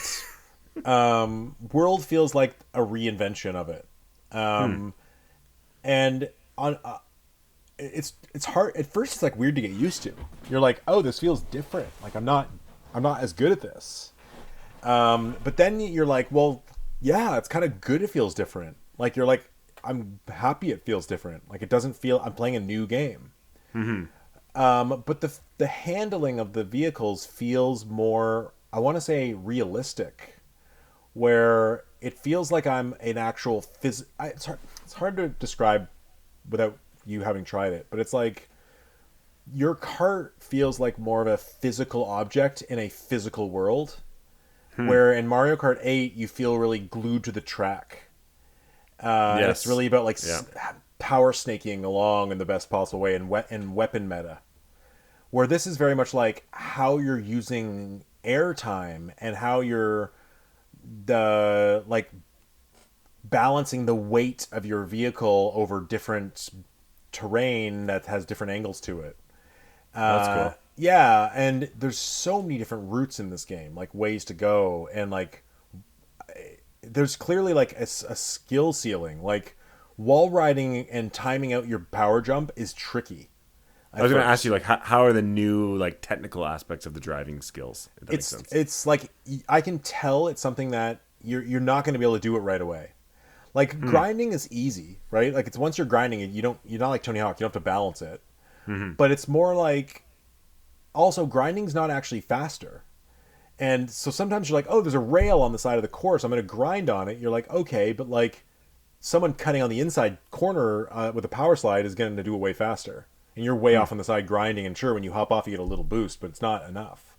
World feels like a reinvention of it. Um, and on it's hard at first. It's like weird to get used to. You're like, oh, this feels different. Like I'm not as good at this. But then you're like, well, yeah, it's kind of good. It feels different. Like you're like, I'm happy it feels different. Like it doesn't feel I'm playing a new game. But the handling of the vehicles feels more, I want to say, realistic, where it feels like I'm an actual it's hard to describe without you having tried it, but it's like your cart feels like more of a physical object in a physical world, where in Mario Kart 8 you feel really glued to the track. And it's Yes. really about like Yeah. power snaking along in the best possible way and weapon meta. Where this is very much like how you're using airtime and how you're the like balancing the weight of your vehicle over different terrain that has different angles to it. That's cool. Yeah, and there's so many different routes in this game, like ways to go, and like there's clearly like a skill ceiling. Like wall riding and timing out your power jump is tricky I at was going to ask you first. like how are the new like technical aspects of the driving skills? If that makes It's sense. it's like I can tell it's something that you're not going to be able to do it right away. Like grinding is easy, right? Like it's once you're grinding it, you're not like Tony Hawk. You don't have to balance it. But it's more like also grinding's not actually faster. And so sometimes you're like, oh, there's a rail on the side of the course. I'm going to grind on it. You're like, okay, but like someone cutting on the inside corner with a power slide is going to do it way faster. And you're way off on the side grinding. And sure, when you hop off, you get a little boost, but it's not enough.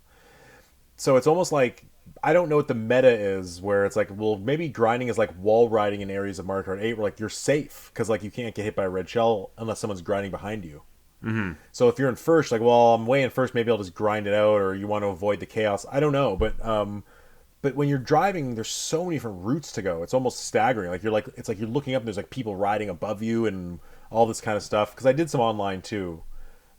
So it's almost like I don't know what the meta is, where it's like, well, maybe grinding is like wall riding in areas of Mario Kart 8, where like you're safe because like you can't get hit by a red shell unless someone's grinding behind you. So if you're in first, like, well, I'm way in first, maybe I'll just grind it out, or you want to avoid the chaos. I don't know, but when you're driving, there's so many different routes to go. It's almost staggering. Like it's like you're looking up and there's like people riding above you and all this kind of stuff. Because I did some online too.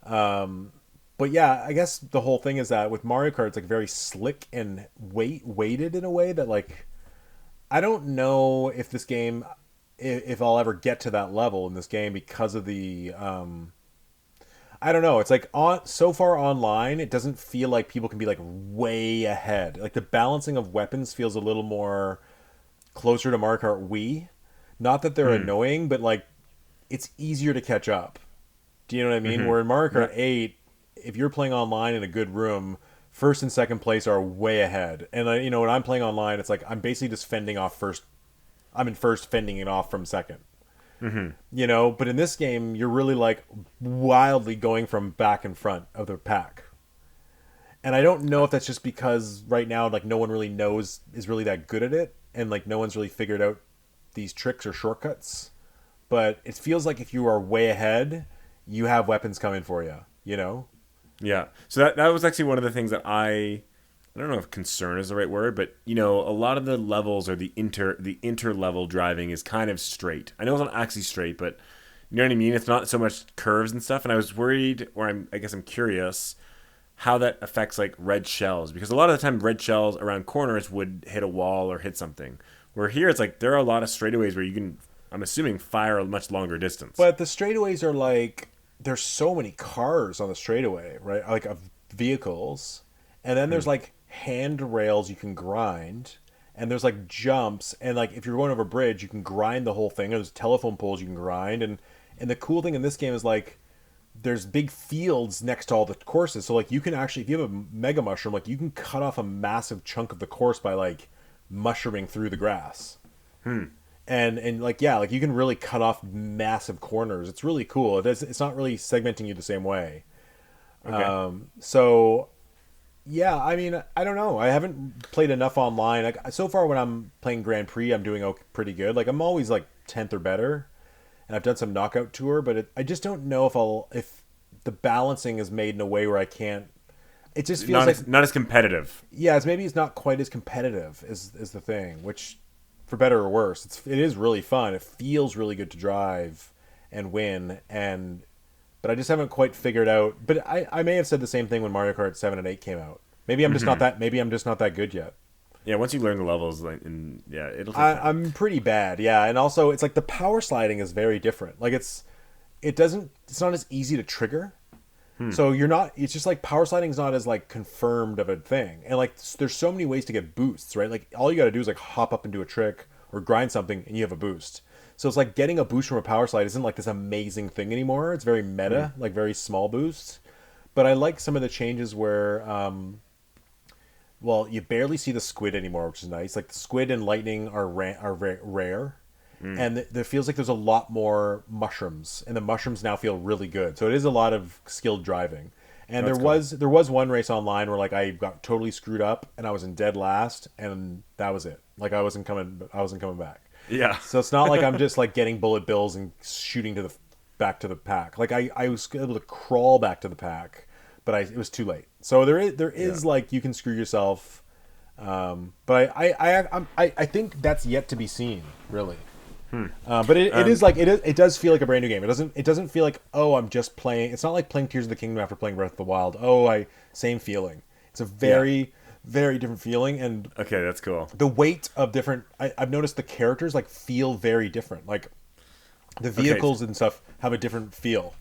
But yeah, I guess the whole thing is that with Mario Kart, it's like very slick and weighted in a way that like I don't know if this game, if I'll ever get to that level in this game because of the I don't know. It's like on so far online, it doesn't feel like people can be like way ahead. Like the balancing of weapons feels a little more closer to Mario Kart Wii. Not that they're annoying, but like it's easier to catch up. Do you know what I mean? Where in Mario Kart Yeah. 8, if you're playing online in a good room, first and second place are way ahead. And when I'm playing online, it's like I'm basically just fending off first. I'm in first, fending it off from second. But in this game, you're really like wildly going from back and front of the pack. And I don't know if that's just because right now, like, no one really is really that good at it, and like no one's really figured out these tricks or shortcuts. But it feels like if you are way ahead, you have weapons coming for you. Yeah. So that was actually one of the things that I don't know if concern is the right word, but a lot of the levels or the inter level driving is kind of straight. I know it's not actually straight, but you know what I mean? It's not so much curves and stuff. And I was worried, or I guess I'm curious how that affects like red shells, because a lot of the time red shells around corners would hit a wall or hit something. Where here it's like there are a lot of straightaways where you can, I'm assuming, fire a much longer distance. But the straightaways are like, there's so many cars on the straightaway, right? Like, of vehicles. And then there's like handrails you can grind, and there's like jumps, and like if you're going over a bridge, you can grind the whole thing. There's telephone poles you can grind, and the cool thing in this game is like there's big fields next to all the courses, so like you can actually, if you have a mega mushroom, like you can cut off a massive chunk of the course by like mushrooming through the grass. And like, yeah, like you can really cut off massive corners. It's really cool. It's not really segmenting you the same way. So yeah, I mean, I don't know. I haven't played enough online. Like, so far when I'm playing Grand Prix, I'm doing pretty good. Like, I'm always like 10th or better, and I've done some knockout tour, but I just don't know if the balancing is made in a way where I can't. It just feels not as competitive. Yeah, maybe it's not quite as competitive is the thing. Which, for better or worse, it is really fun. It feels really good to drive and win, but I just haven't quite figured out. But I may have said the same thing when Mario Kart 7 and 8 came out. Maybe I'm just not that. Maybe I'm just not that good yet. Yeah, once you learn the levels, and yeah, it'll. I'm pretty bad. Yeah, and also it's like the power sliding is very different. Like it's not as easy to trigger. So you're not. It's just like power sliding is not as like confirmed of a thing. And like there's so many ways to get boosts, right? Like all you got to do is like hop up into a trick or grind something, and you have a boost. So it's like getting a boost from a power slide isn't like this amazing thing anymore. It's very meta, like very small boosts. But I like some of the changes where, well, you barely see the squid anymore, which is nice. Like the squid and lightning are rare, and there feels like there's a lot more mushrooms, and the mushrooms now feel really good. So it is a lot of skilled driving. And there was one race online where like I got totally screwed up, and I was in dead last, and that was it. Like I wasn't coming back. Yeah. So it's not like I'm just like getting bullet bills and shooting back to the pack. Like I was able to crawl back to the pack, but it was too late. So there is like you can screw yourself, but I think that's yet to be seen, really. But it does feel like a brand new game. It doesn't feel like, oh, I'm just playing. It's not like playing Tears of the Kingdom after playing Breath of the Wild. Same feeling. It's a very very different feeling, and okay, that's cool. The weight of different. I've noticed the characters like feel very different. Like the vehicles and stuff have a different feel.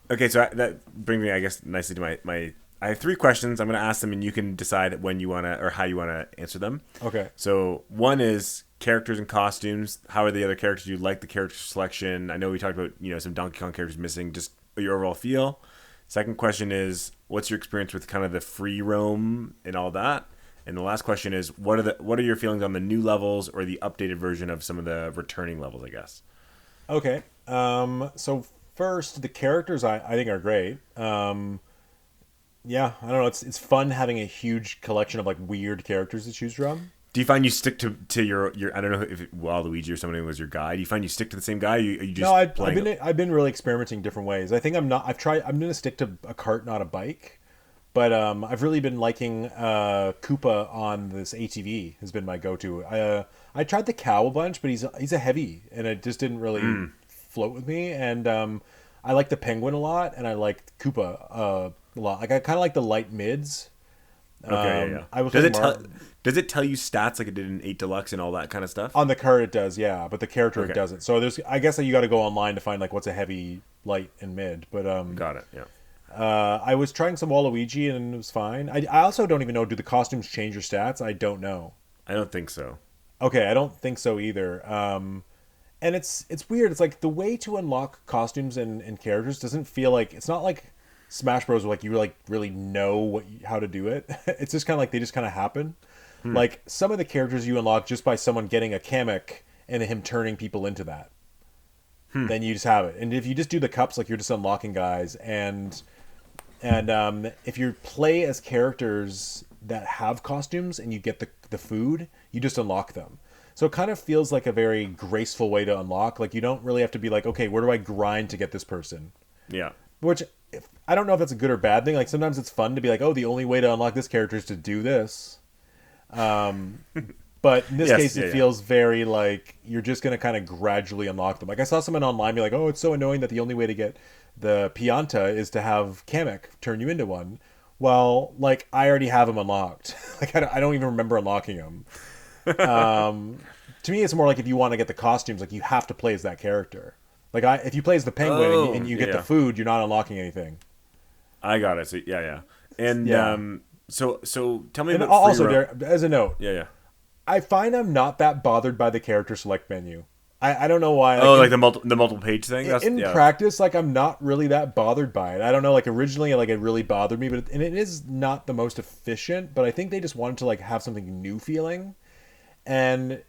Okay, so that brings me, I guess, nicely to my. I have 3 questions. I'm going to ask them, and you can decide when you want to or how you want to answer them. Okay. So one is characters and costumes. How are the other characters? Do you like the character selection? I know we talked about some Donkey Kong characters missing. Just your overall feel. Second question is, what's your experience with kind of the free roam and all that? And the last question is, what are your feelings on the new levels or the updated version of some of the returning levels, I guess? Okay. So first, the characters I think are great. Yeah, I don't know. It's fun having a huge collection of like weird characters to choose from. Do you find you stick to your I don't know if Waluigi or somebody was your guy. Do you find you stick to the same guy? Or you just no, I've been really experimenting different ways. I think I'm gonna stick to a cart, not a bike. But I've really been liking Koopa on this ATV has been my go-to. I tried the cow a bunch, but he's a heavy, and it just didn't really float with me. And I like the penguin a lot, and I like Koopa a lot. Like I kind of like the light mids. Okay, yeah. I was does it tell you stats like it did in 8 Deluxe and all that kind of stuff? On the card it does, yeah, but the character it doesn't. So I guess you got to go online to find like what's a heavy, light, and mid. But got it, yeah. I was trying some Waluigi and it was fine. I also don't even know, do the costumes change your stats? I don't know. I don't think so. Okay, I don't think so either. And it's weird. It's like the way to unlock costumes and characters doesn't feel like, it's not like Smash Bros. Where like you like really know how to do it. It's just kind of like they just kind of happen. Like some of the characters you unlock just by someone getting a Kamek and him turning people into that. Then you just have it. And if you just do the cups, like you're just unlocking guys, and if you play as characters that have costumes and you get the food, you just unlock them. So it kind of feels like a very graceful way to unlock. Like you don't really have to be like, okay, where do I grind to get this person? Yeah. Which I don't know if that's a good or bad thing. Like sometimes it's fun to be like, oh, the only way to unlock this character is to do this. But in this Yes, case, yeah, it yeah. feels very like you're just going to kind of gradually unlock them. Like I saw someone online be like, oh, it's so annoying that the only way to get the Pianta is to have Kamek turn you into one. Well, like I already have him unlocked. Like I don't even remember unlocking him. To me, it's more like if you want to get the costumes, like you have to play as that character. Like if you play as the penguin and Oh, you yeah, get the yeah. food, you're not unlocking anything. I got it. So yeah, yeah. And Yeah. so tell me And about free also, roam. as a note, Yeah, yeah. I find I'm not that bothered by the character select menu. I don't know why. Like Oh, like the multiple page thing. That's in yeah. practice, like I'm not really that bothered by it. I don't know. Like originally, like it really bothered me, but and it is not the most efficient. But I think they just wanted to like have something new feeling, and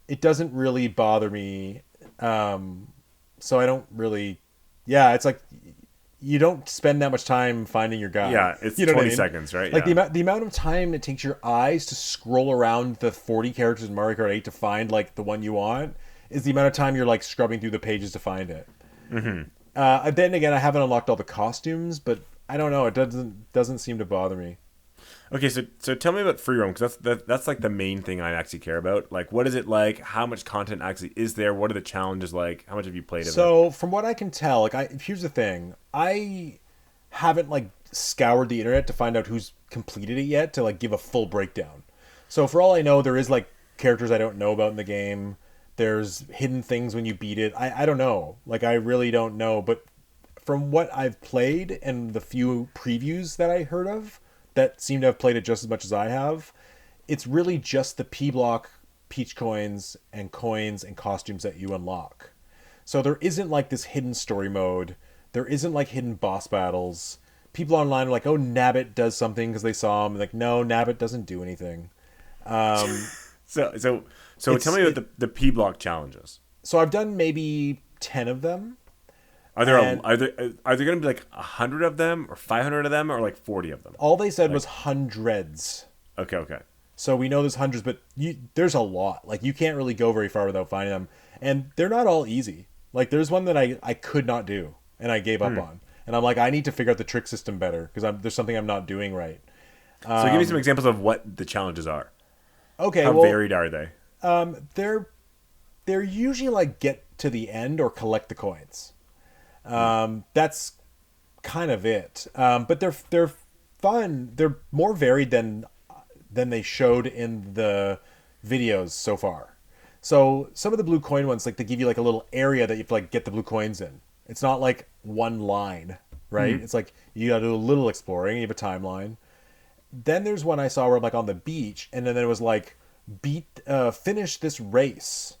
it doesn't really bother me. So I don't really. Yeah, it's like you don't spend that much time finding your guy. Yeah, it's You know what I 20 mean? seconds, right? Like Yeah. the amount of time it takes your eyes to scroll around the 40 characters in Mario Kart 8 to find like the one you want is the amount of time you're like scrubbing through the pages to find it. Then again, I haven't unlocked all the costumes, but I don't know. It doesn't seem to bother me. Okay, so tell me about free roam because that's like the main thing I actually care about. Like, what is it like? How much content actually is there? What are the challenges like? How much have you played of it? So from what I can tell, like here's the thing, I haven't like scoured the internet to find out who's completed it yet to like give a full breakdown. So for all I know, there is like characters I don't know about in the game. There's hidden things when you beat it. I don't know. Like I really don't know. But from what I've played and the few previews that I heard of that seem to have played it just as much as I have, it's really just the P block peach coins and costumes that you unlock. So there isn't like this hidden story mode. There isn't like hidden boss battles. People online are like, "Oh, Nabbit does something" because they saw him. Like, no, Nabbit doesn't do anything. So tell It's me about it, the P block challenges. so I've done maybe 10 of them, Are there and are there going to be like 100 of them or 500 of them or like 40 of them? all they said Like was hundreds. okay, okay. So we know there's hundreds, but there's a lot. Like you can't really go very far without finding them, and they're not all easy. Like there's one that I could not do, and I gave up on, and I'm like I need to figure out the trick system better because there's something I'm not doing right. So give me some examples of what the challenges are. Okay, How well, varied are they? they're usually like get to the end or collect the coins. That's kind of it. But they're fun. They're more varied than they showed in the videos so far. So some of the blue coin ones, like they give you like a little area that you have to like get the blue coins in. It's not like one line, right? It's like you got to do a little exploring. You have a timeline. Then there's one I saw where I'm like on the beach, and then it was like finish this race,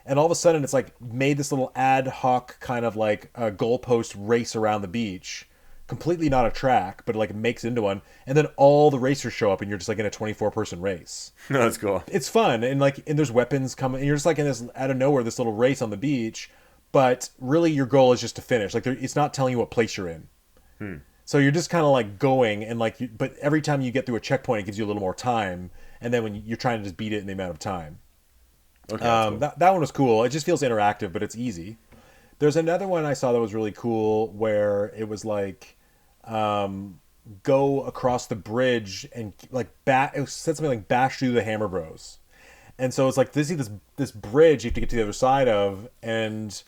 and all of a sudden it's like made this little ad hoc kind of like a goalpost race around the beach, completely not a track, but like makes into one, and then all the racers show up, and you're just like in a 24-person race. No, that's cool. It's fun, and like and there's weapons coming, and you're just like in this out of nowhere this little race on the beach, but really your goal is just to finish. Like it's not telling you what place you're in. So you're just kind of like going and like, but every time you get through a checkpoint, it gives you a little more time. And then when you're trying to just beat it in the amount of time, Okay, that's cool. that one was cool. It just feels interactive, but it's easy. There's another one I saw that was really cool where it was like, go across the bridge and like it said something like bash through the Hammer Bros. And so it's like this bridge you have to get to the other side of, and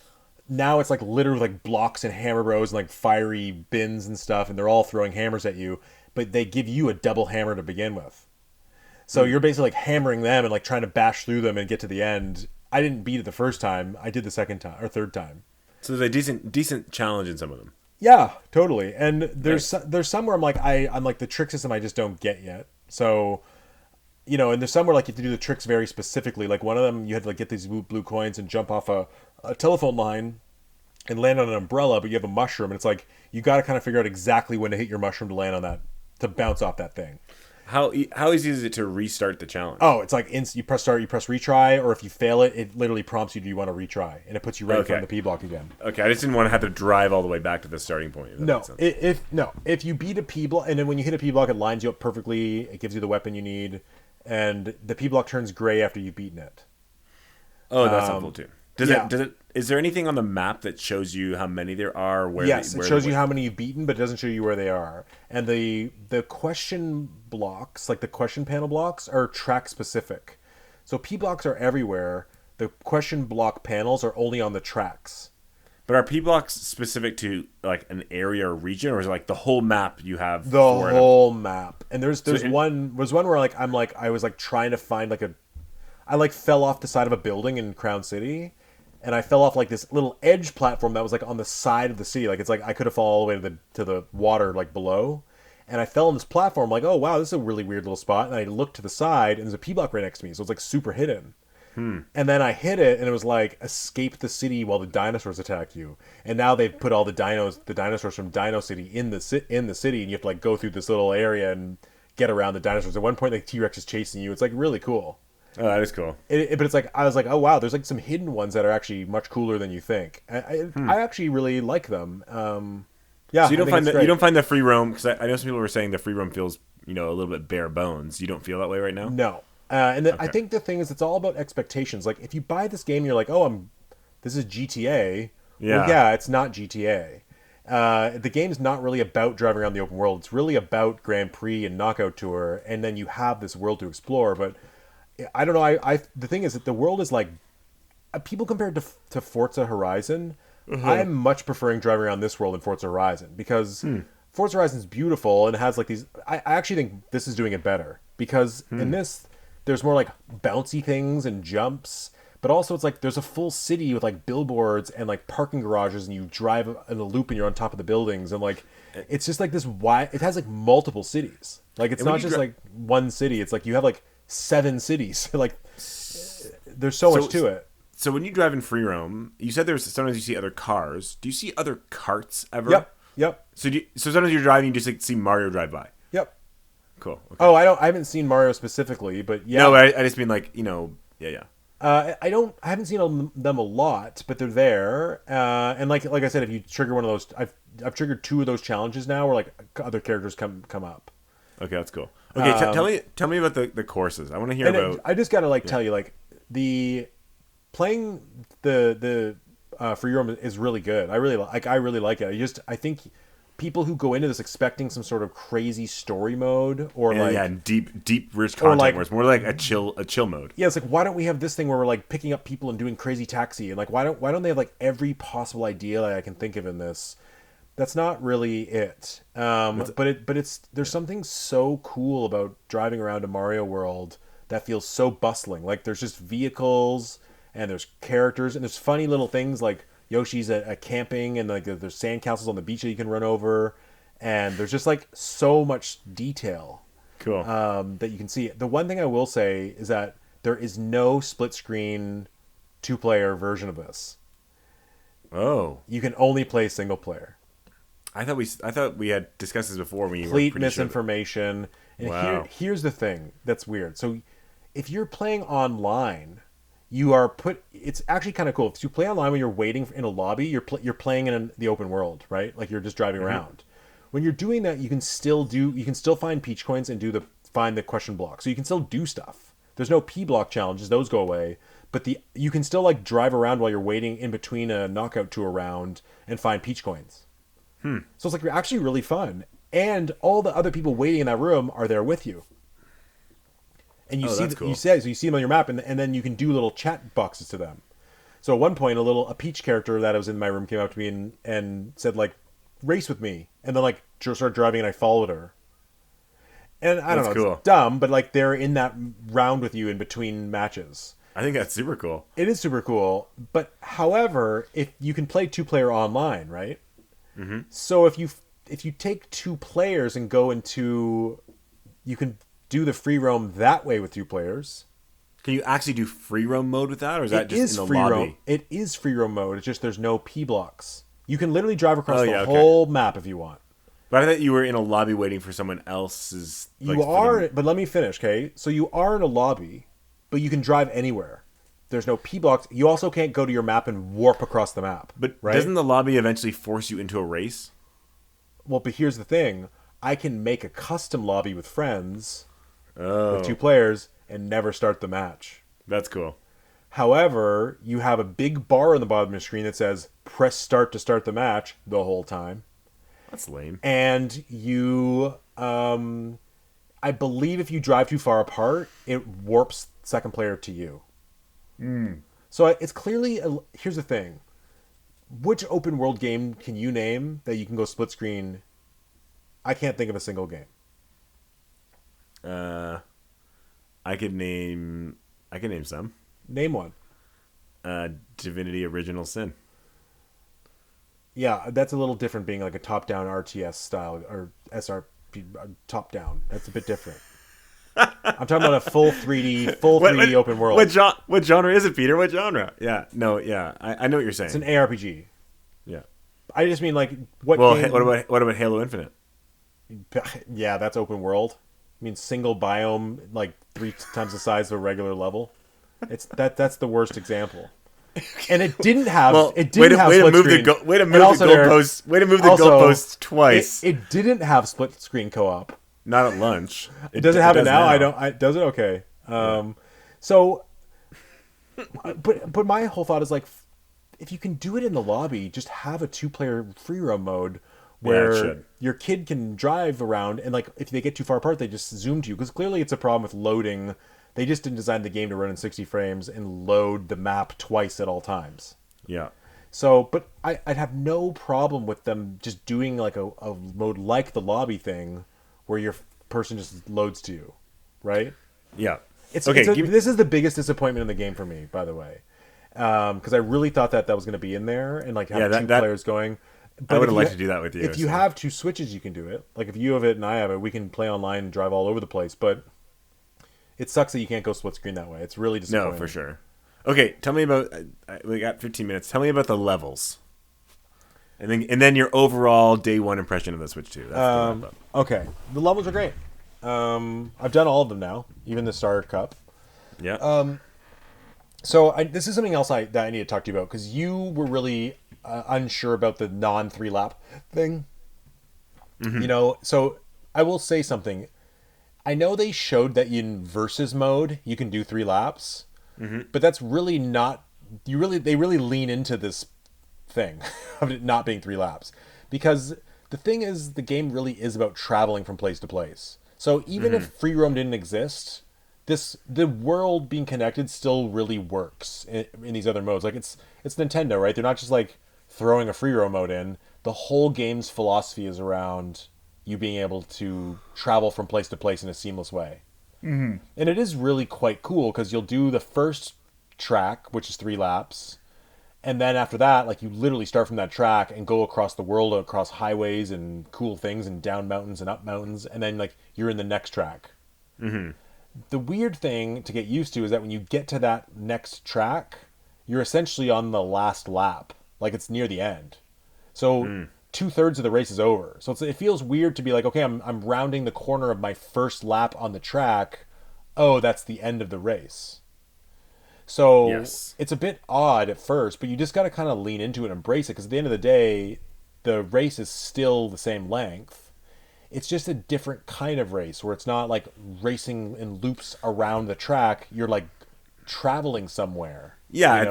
now it's like literally like blocks and hammer bros and like fiery bins and stuff, and they're all throwing hammers at you, but they give you a double hammer to begin with. So you're basically like hammering them and like trying to bash through them and get to the end. I didn't beat it the first time. I did the second time or third time. So there's a decent challenge in some of them. Yeah, totally. And Nice. there's some where I'm like I'm like the trick system I just don't get yet. So and there's some where like you have to do the tricks very specifically. Like one of them you had to like get these blue coins and jump off a telephone line, and land on an umbrella, but you have a mushroom, and it's like you got to kind of figure out exactly when to hit your mushroom to land on that to bounce off that thing. How easy is it to restart the challenge? Oh, it's like you press start, you press retry, or if you fail it, it literally prompts you, do you want to retry, and it puts you right in front of the P block again. Okay, I just didn't want to have to drive all the way back to the starting point. If that No, makes sense. if you beat a P block, and then when you hit a P block, it lines you up perfectly. It gives you the weapon you need, and the P block turns gray after you've beaten it. Oh, that's helpful too. Yeah. Is there anything on the map that shows you how many there are? Yes, it shows you how many you've beaten, but it doesn't show you where they are. And the question blocks, like the question panel blocks, are track specific. So P blocks are everywhere. The question block panels are only on the tracks. But are P blocks specific to like an area or region, or is it like the whole map you have? The whole map. And there's So one where like I was like trying to find like I like fell off the side of a building in Crown City, and I fell off like this little edge platform that was like on the side of the city. Like it's like I could have fallen all the way to the water like below, and I fell on this platform. Like, oh wow, this is a really weird little spot. And I looked to the side, and there's a P block right next to me, so it's like super hidden. And then I hit it, and it was like escape the city while the dinosaurs attack you. And now they've put all the dinosaurs from Dino City in the city, and you have to like go through this little area and get around the dinosaurs. At one point, like T-Rex is chasing you. It's like really cool. Oh, that is cool. But it's like I was like, oh wow, there's like some hidden ones that are actually much cooler than you think. I actually really like them. Yeah. So you don't find the free roam, because I know some people were saying the free roam feels a little bit bare bones. You don't feel that way right now? No. I think the thing is, it's all about expectations. Like if you buy this game, you're like, oh, this is GTA. Yeah. Well, yeah, it's not GTA. The game's not really about driving around the open world. It's really about Grand Prix and Knockout Tour, and then you have this world to explore. But I don't know. The thing is that the world is like people compared to Forza Horizon. I'm much preferring driving around this world than Forza Horizon, because Forza Horizon is beautiful and it has like these. I actually think this is doing it better, because in this there's more like bouncy things and jumps, but also it's like there's a full city with like billboards and like parking garages, and you drive in a loop and you're on top of the buildings, and like it's just like this wide. It has like multiple cities. Like it's not just like one city. It's like you have like 7 cities. Like there's so much to it. So when you drive in free roam, you said sometimes you see other cars. Do you see other carts ever? Yep. So sometimes you're driving, you just like see Mario drive by. Yep. Cool. Okay. Oh, I haven't seen Mario specifically, but yeah. No, I just mean like yeah. I haven't seen them a lot, but they're there. And like I said, if you trigger one of those, I've triggered 2 of those challenges now, where like other characters come up. Okay, that's cool. Okay, tell me about the courses. I want to hear about. I just gotta tell you, like playing the free roam is really good. I really like it. I think people who go into this expecting some sort of crazy story mode, or deep rich content, like, where it's more like a chill mode. Yeah, it's like, why don't we have this thing where we're like picking up people and doing crazy taxi, and like why don't they have like every possible idea that I can think of in this? That's not really it. But there's something so cool about driving around a Mario world that feels so bustling. Like there's just vehicles, and there's characters, and there's funny little things like Yoshi's at camping, and like there's sandcastles on the beach that you can run over, and there's just like so much detail. Cool. That you can see. The one thing I will say is that there is no split screen 2-player version of this. Oh. You can only play single player. I thought we had discussed this before. Complete misinformation. And wow. Here's the thing that's weird. So if you're playing online, you are it's actually kind of cool. If you play online when you're waiting in a lobby, you're playing in the open world, right? Like you're just driving around. When you're doing that, you can still find peach coins and find the question block. So you can still do stuff. There's no P block challenges; those go away. But you can still like drive around while you're waiting in between a knockout tour round and find peach coins. So it's like actually really fun, and all the other people waiting in that room are there with you. And you you see them on your map, and then you can do little chat boxes to them. So at one point, a Peach character that was in my room came up to me and said like, "Race with me," and then like started driving, and I followed her. And I don't know, cool. It's dumb, but like they're in that round with you in between matches. I think that's super cool. It is super cool, but however, if you can play 2-player online, right? Mm-hmm. So if you take 2 players and go into, you can do the free roam that way with 2 players, Can you actually do free roam mode with that, or is that It just in is the free roam. lobby? It is free roam mode. It's just there's no P blocks. You can literally drive across Oh the yeah, okay. whole map if you want. But I thought you were in a lobby waiting for someone else's. You are, but let me finish, okay? So you are in a lobby, but you can drive anywhere. There's no P blocks. You also can't go to your map and warp across the map. But right? doesn't the lobby eventually force you into a race? Well, but here's the thing. I can make a custom lobby with friends, with 2 Oh, players, and never start the match. that's cool. However, you have a big bar on the bottom of your screen that says press start to start the match the whole time. That's lame. And you, I believe if you drive too far apart, it warps second player to you. So it's clearly, here's the thing. Which open world game can you name that you can go split screen? I can't think of a single game. I could name some. Name one. Divinity Original Sin. Yeah, that's a little different being like a top-down RTS style or SRP top-down. That's a bit different. I'm talking about a full 3D open world. What genre is it, Peter? What genre? Yeah, no, yeah, I know what you're saying. It's an ARPG. Yeah. I just mean like what Well, game... what about Halo Infinite? Yeah, that's open world. I mean single biome like 3 times the size of a regular level. That's the worst example. And it didn't have split screen. Way to move the goalposts twice. It didn't have split screen co-op. Not at lunch. Does it have it now? Does it? Okay. So, but my whole thought is like, if you can do it in the lobby, just have a 2-player free roam mode where your kid can drive around and like if they get too far apart, they just zoom to you because clearly it's a problem with loading. They just didn't design the game to run in 60 frames and load the map twice at all times. Yeah. So, but I'd have no problem with them just doing like a mode like the lobby thing where your person just loads to you, right? Yeah. This is the biggest disappointment in the game for me, by the way, because I really thought that was going to be in there and like have 2 players going. But I would have liked to do that with you. If you have 2 switches, you can do it. Like if you have it and I have it, we can play online and drive all over the place. But it sucks that you can't go split screen that way. It's really disappointing. No, for sure. Okay, tell me about. We got 15 minutes. Tell me about the levels, and then your overall day one impression of the Switch 2. Okay, the levels are great. I've done all of them now, even the Starter Cup. Yeah. So this is something else that I need to talk to you about because you were really unsure about the non 3-lap thing. Mm-hmm. So I will say something. I know they showed that in versus mode you can do 3 laps, but that's really not. They really lean into this thing of it not being 3 laps because the thing is the game really is about traveling from place to place. So even if free roam didn't exist, the world being connected still really works in these other modes. Like it's Nintendo, right? They're not just like throwing a free roam mode in. The whole game's philosophy is around you being able to travel from place to place in a seamless way. Mm-hmm. And it is really quite cool because you'll do the first track, which is 3 laps, and then after that, like you literally start from that track and go across the world, across highways and cool things and down mountains and up mountains, and then like you're in the next track. Mm-hmm. The weird thing to get used to is that when you get to that next track, you're essentially on the last lap, like it's near the end. So 2/3 of the race is over. So it feels weird to be like, okay, I'm rounding the corner of my first lap on the track. Oh, that's the end of the race. So It's a bit odd at first, but you just got to kind of lean into it and embrace it because at the end of the day, the race is still the same length. It's just a different kind of race where it's not like racing in loops around the track. You're like traveling somewhere. Yeah,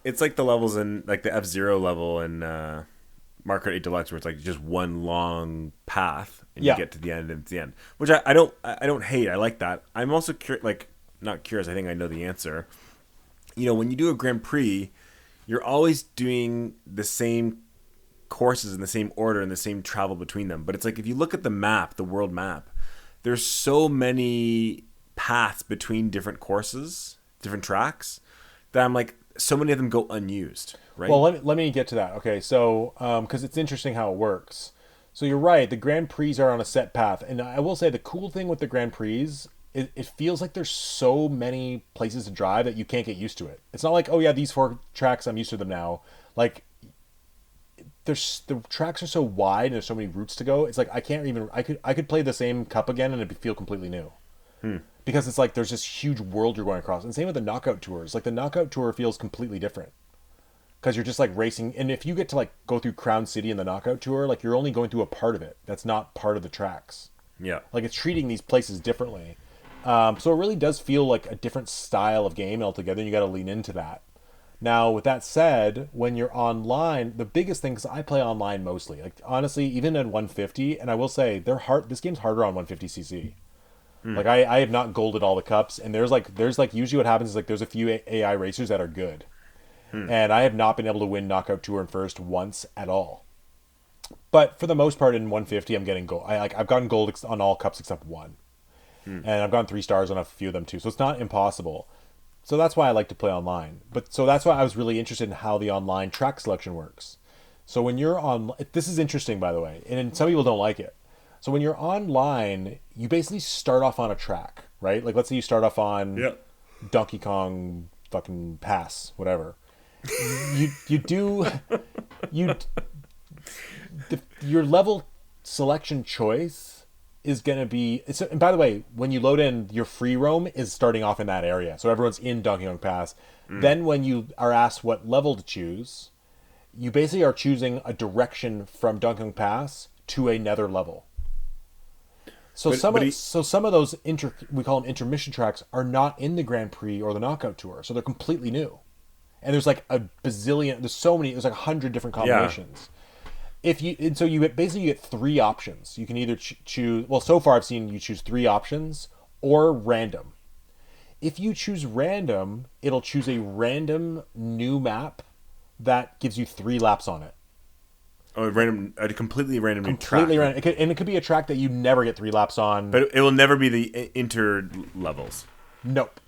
it's like the levels in like the F-Zero level in Mario Kart 8 Deluxe where it's like just one long path and you get to the end and it's the end. Which I don't hate. I like that. I'm also not curious. I think I know the answer. When you do a Grand Prix, you're always doing the same courses in the same order and the same travel between them. But it's like if you look at the map, the world map, there's so many paths between different courses, different tracks, that I'm like, so many of them go unused, right? Well, let me get to that. Okay, so because it's interesting how it works. So you're right, the Grand Prix are on a set path. And I will say the cool thing with the Grand Prix it feels like there's so many places to drive that you can't get used to it. It's not like, oh yeah, these 4 tracks, I'm used to them now. Like the tracks are so wide and there's so many routes to go. It's like I could play the same cup again and it'd feel completely new. Because it's like there's this huge world you're going across. And same with the knockout tours. Like the knockout tour feels completely different. Because you're just like racing, and if you get to like go through Crown City in the knockout tour, like you're only going through a part of it. That's not part of the tracks. Yeah. Like it's treating these places differently. So it really does feel like a different style of game altogether, and you got to lean into that. Now, with that said, when you're online, the biggest thing, because I play online mostly, like honestly, even at 150, and I will say they're hard. This game's harder on 150cc. Like I have not golded all the cups, and there's like usually what happens is like there's a few AI racers that are good, and I have not been able to win knockout tour and first once at all. But for the most part, in 150, I'm getting gold. I've gotten gold on all cups except one, and I've gotten 3 stars on a few of them too. So it's not impossible. So that's why I like to play online. But so that's why I was really interested in how the online track selection works. So when you're on, this is interesting by the way, and some people don't like it. So when you're online, you basically start off on a track, right? Like let's say you start off on Donkey Kong fucking Pass, whatever. You do your level selection choice is going to be, and by the way, when you load in, your free roam is starting off in that area. So everyone's in Donkey Kong Pass. Then when you are asked what level to choose, you basically are choosing a direction from Donkey Kong Pass to another level. So some of those we call them intermission tracks are not in the Grand Prix or the Knockout Tour, so they're completely new. And there's like a bazillion. There's like 100 different combinations. So you basically get 3 options. You can either choose. Well, so far I've seen you choose 3 options or random. If you choose random, it'll choose a random new map that gives you 3 laps on it. Oh, a completely random new track. Completely random. It could be a track that you never get 3 laps on. But it will never be the inter levels. Nope.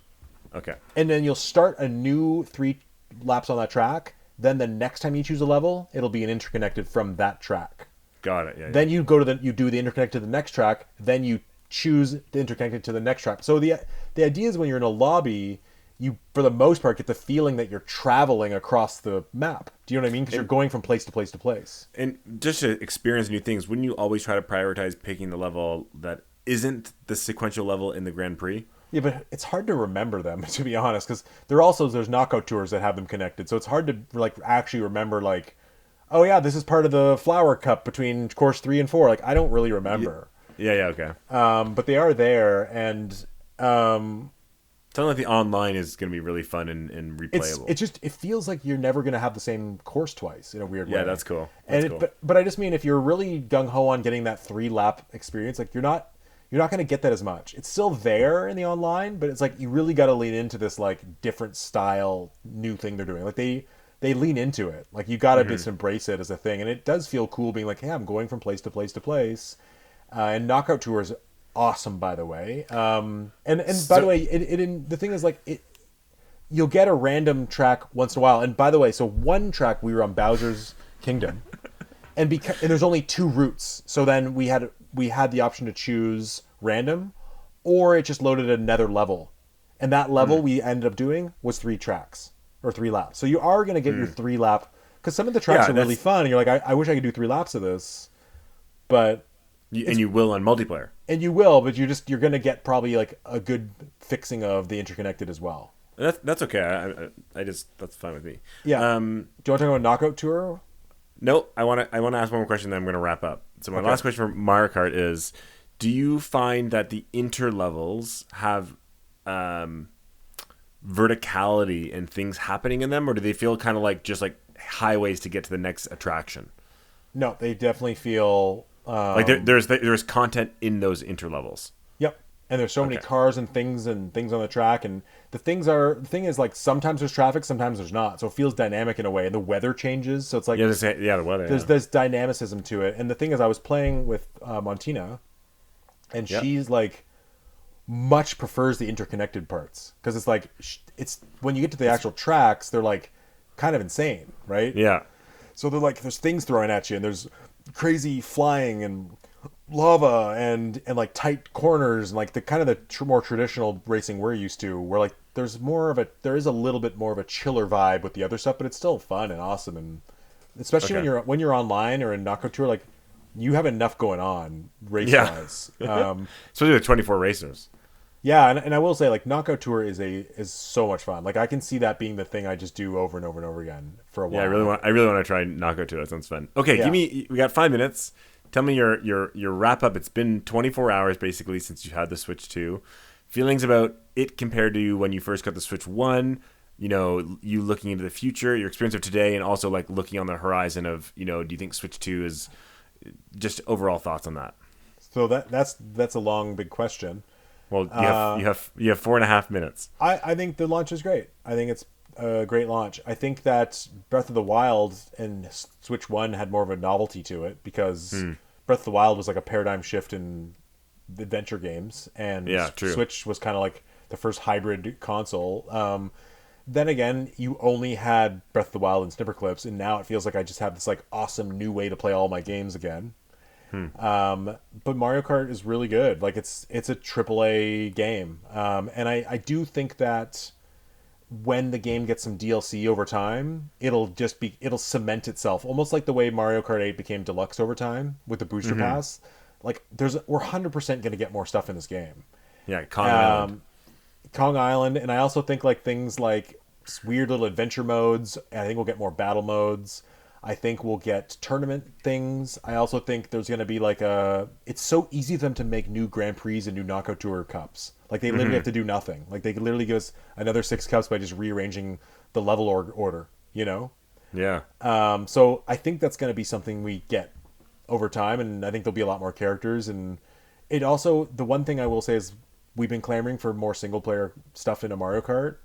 Okay. And then you'll start a new 3 laps on that track. Then the next time you choose a level, it'll be an interconnected from that track. Got it. Yeah. Then you go to you do the interconnected to the next track. Then you choose the interconnected to the next track. So the idea is when you're in a lobby, you for the most part get the feeling that you're traveling across the map. Do you know what I mean? Because you're going from place to place to place. And just to experience new things, wouldn't you always try to prioritize picking the level that isn't the sequential level in the Grand Prix? Yeah, but it's hard to remember them, to be honest, because there's knockout tours that have them connected. So it's hard to like actually remember like, oh yeah, this is part of the Flower Cup between course 3 and 4. Like I don't really remember. Yeah, okay. But they are there, and something like the online is going to be really fun and replayable. It feels like you're never going to have the same course twice in a weird way. Yeah, that's cool. But I just mean if you're really gung ho on getting that 3-lap experience, like you're not going to get that as much. It's still there in the online, but it's like you really got to lean into this like different style new thing they're doing. Like they lean into it. Like you got to just embrace it as a thing, and it does feel cool being like, hey, I'm going from place to place to place. And Knockout Tour is awesome, by the way. And by the way, the thing is like you'll get a random track once in a while. And by the way, so one track we were on Bowser's Kingdom, and there's only 2 routes. So then we had the option to choose random, or it just loaded another level, and that level we ended up doing was 3 tracks or 3 laps. So you are going to get your 3-lap, because some of the tracks are really fun, and you're like, I wish I could do 3 laps of this, but you will on multiplayer, and you will, but you're going to get probably like a good fixing of the interconnected as well. That's okay. I just that's fine with me. Yeah. Do you want to talk about Knockout Tour? No, I want to ask one more question, then I'm going to wrap up. So my last question for Mario Kart is, do you find that the inter-levels have verticality and things happening in them, or do they feel kind of like just like highways to get to the next attraction? No, they definitely feel... like there's content in those inter-levels. Yep. And there's so many cars and things on the track, and the thing is like sometimes there's traffic, sometimes there's not. So it feels dynamic in a way, and the weather changes. So it's like the weather. There's dynamicism to it. And the thing is, I was playing with Montina, and she's like much prefers the interconnected parts, because it's like it's when you get to the actual tracks, they're like kind of insane, right? Yeah. So they're like there's things thrown at you, and there's crazy flying and lava and like tight corners and like the kind of the more traditional racing we're used to, where like there is a little bit more of a chiller vibe with the other stuff, but it's still fun and awesome, and especially Okay. when you're online or in Knockout Tour, like you have enough going on race Yeah. wise. Especially with 24 racers. Yeah, and I will say like Knockout Tour is so much fun. Like I can see that being the thing I just do over and over and over again for a Yeah, while. Like I really want to try Knockout 2. That sounds fun. Okay, give yeah. me. We got 5 minutes. Tell me your wrap up. It's been 24 hours basically since you had the Switch 2. Feelings about it compared to when you first got the Switch 1. You know, you looking into the future, your experience of today, and also like looking on the horizon of, do you think Switch 2 is just overall thoughts on that? So that's a long big question. Well, you have 4.5 minutes. I think the launch is great. I think it's a great launch. I think that Breath of the Wild and Switch 1 had more of a novelty to it because Breath of the Wild was like a paradigm shift in adventure games, and Yeah, true. Switch was kind of like the first hybrid console. Then again, you only had Breath of the Wild and Snipper Clips, and now it feels like I just have this like awesome new way to play all my games again. But Mario Kart is really good. Like it's a AAA game, and I do think that when the game gets some DLC over time, it'll cement itself, almost like the way Mario Kart 8 became deluxe over time with the booster pass. Like we're 100% going to get more stuff in this game. Yeah, Kong Island. Kong Island, and I also think like things like weird little adventure modes. And I think we'll get more battle modes. I think we'll get tournament things. I also think there's going to be like a. It's so easy for them to make new Grand Prix and new Knockout Tour cups. Like they literally have to do nothing. Like they could literally give us another 6 cups by just rearranging the level order. You know. Yeah. So I think that's going to be something we get over time, and I think there'll be a lot more characters. And it also, the one thing I will say is we've been clamoring for more single player stuff in a Mario Kart.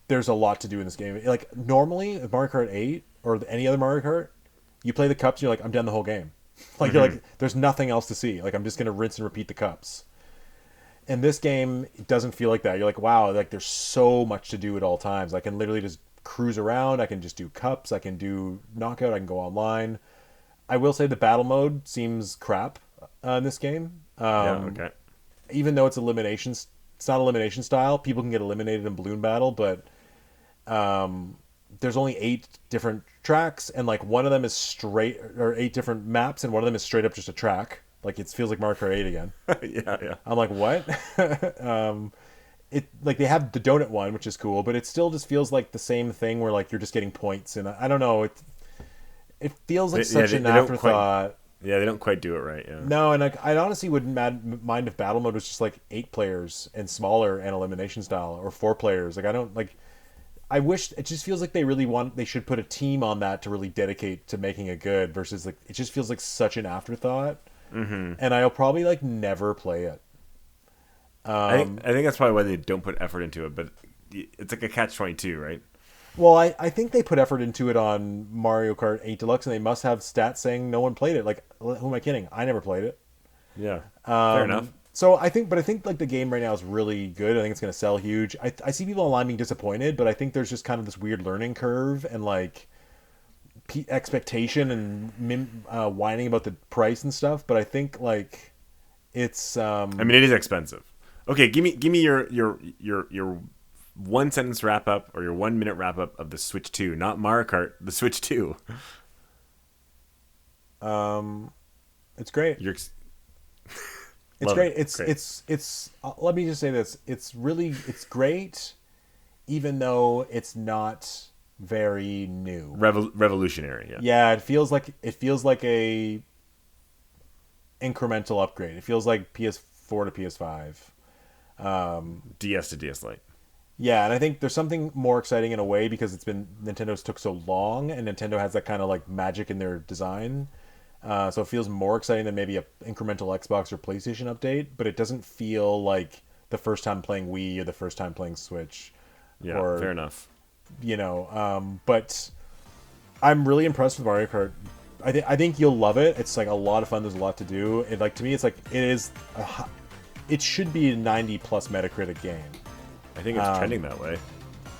There's a lot to do in this game. Like normally, with Mario Kart 8 or any other Mario Kart, you play the cups, and you're like, I'm done the whole game. Like you're like, there's nothing else to see. Like I'm just gonna rinse and repeat the cups. In this game, it doesn't feel like that. You're like, wow, like there's so much to do at all times. I can literally just cruise around. I can just do cups. I can do knockout. I can go online. I will say the battle mode seems crap in this game. Yeah. Okay. Even though it's eliminations, it's not elimination style. People can get eliminated in balloon battle, but there's only 8 different tracks, and like one of them is straight, or 8 different maps, and one of them is straight up just a track. Like it feels like Mario Kart 8 again. Yeah. Yeah. I'm like, what? It like they have the donut one, which is cool, but it still just feels like the same thing where like you're just getting points, and I don't know. It feels like such an they don't quite. afterthought. Yeah, they don't quite do it right. Yeah. No, and I honestly wouldn't mind if battle mode was just like 8 players and smaller and elimination style, or 4 players. Like I don't like. I wish it just feels like they should put a team on that to really dedicate to making it good versus like it just feels like such an afterthought. And I'll probably like never play it. I think that's probably why they don't put effort into it, but it's like a catch-22, right? Well, I think they put effort into it on Mario Kart 8 Deluxe, and they must have stats saying no one played it. Like, who am I kidding? I never played it. Yeah. Fair enough. So I think like the game right now is really good. I think it's going to sell huge. I see people online being disappointed, but I think there's just kind of this weird learning curve and like expectation and whining about the price and stuff. But I think like it's. I mean, it is expensive. Okay, give me your 1 sentence wrap up or your 1 minute wrap up of the Switch 2, not Mario Kart, the Switch 2. It's great. It's Love great. it. It's Great. it's. Let me just say this. It's great, even though it's not very new. Revolutionary. Yeah. Yeah, it feels like a incremental upgrade. It feels like PS4 to PS5. DS to DS Lite. Yeah, and I think there's something more exciting in a way because Nintendo's took so long, and Nintendo has that kind of like magic in their design. So it feels more exciting than maybe a incremental Xbox or PlayStation update, but it doesn't feel like the first time playing Wii or the first time playing Switch. Yeah, or, fair enough. But I'm really impressed with Mario Kart. I think you'll love it. It's like a lot of fun. There's a lot to do. To me, it's like it should be a 90+ Metacritic game. I think it's trending that way.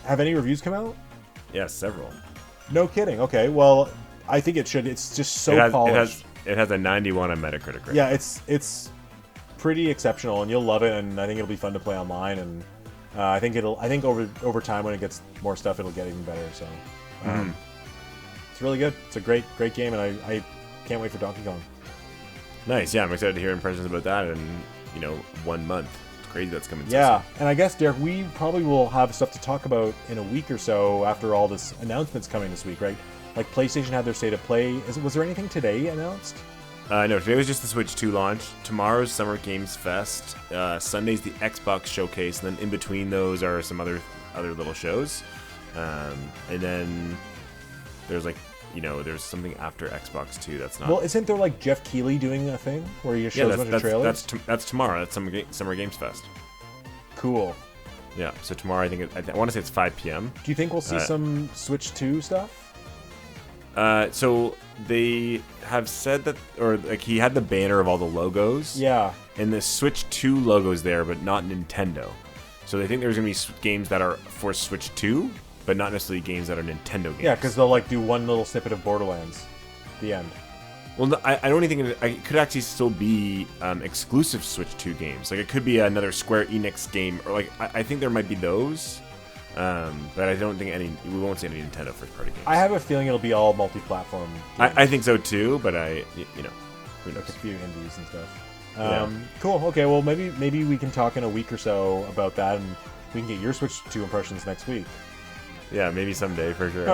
Have any reviews come out? Yeah, several. No kidding. Okay, well, I think it should. It's just so polished. It has a 91 on Metacritic. Right Yeah, now. it's pretty exceptional, and you'll love it. And I think it'll be fun to play online. And I think over time when it gets more stuff, it'll get even better. So it's really good. It's a great game, and I can't wait for Donkey Kong. Nice. Yeah, I'm excited to hear impressions about that in 1 month. It's crazy that's coming. Yeah, and I guess, Derek, we probably will have stuff to talk about in a week or so after all this announcements coming this week, right? Like PlayStation had their State of Play. Was there anything today announced? No, today was just the Switch 2 launch. Tomorrow's Summer Games Fest. Sunday's the Xbox Showcase, and then in between those are some other little shows. And then there's there's something after Xbox 2 that's not. Well, isn't there like Jeff Keighley doing a thing where he shows a bunch of trailers? That's tomorrow. That's Summer Games Fest. Cool. Yeah. So tomorrow, I want to say it's 5 p.m. Do you think we'll see some Switch 2 stuff? So they have said that, or like he had the banner of all the logos. Yeah. And the Switch 2 logo's there, but not Nintendo. So they think there's gonna be games that are for Switch 2, but not necessarily games that are Nintendo games. Yeah, because they'll like do one little snippet of Borderlands. The end. Well, no, I don't even think it could actually still be exclusive Switch 2 games. Like it could be another Square Enix game, or like I think there might be those. But I don't think we won't see any Nintendo first-party games. I have a feeling it'll be all multi-platform. I think so too, but who knows? Like a few indies and stuff. Yeah. Cool. Okay. Well, maybe we can talk in a week or so about that, and we can get your Switch 2 impressions next week. Yeah, maybe someday for sure.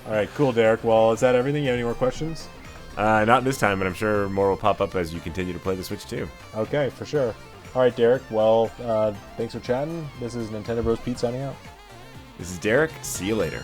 All right. Cool, Derek. Well, is that everything? You have any more questions? Not this time, but I'm sure more will pop up as you continue to play the Switch 2. Okay, for sure. All right, Derek. Well, thanks for chatting. This is Nintendo Bros. Pete signing out. This is Derek. See you later.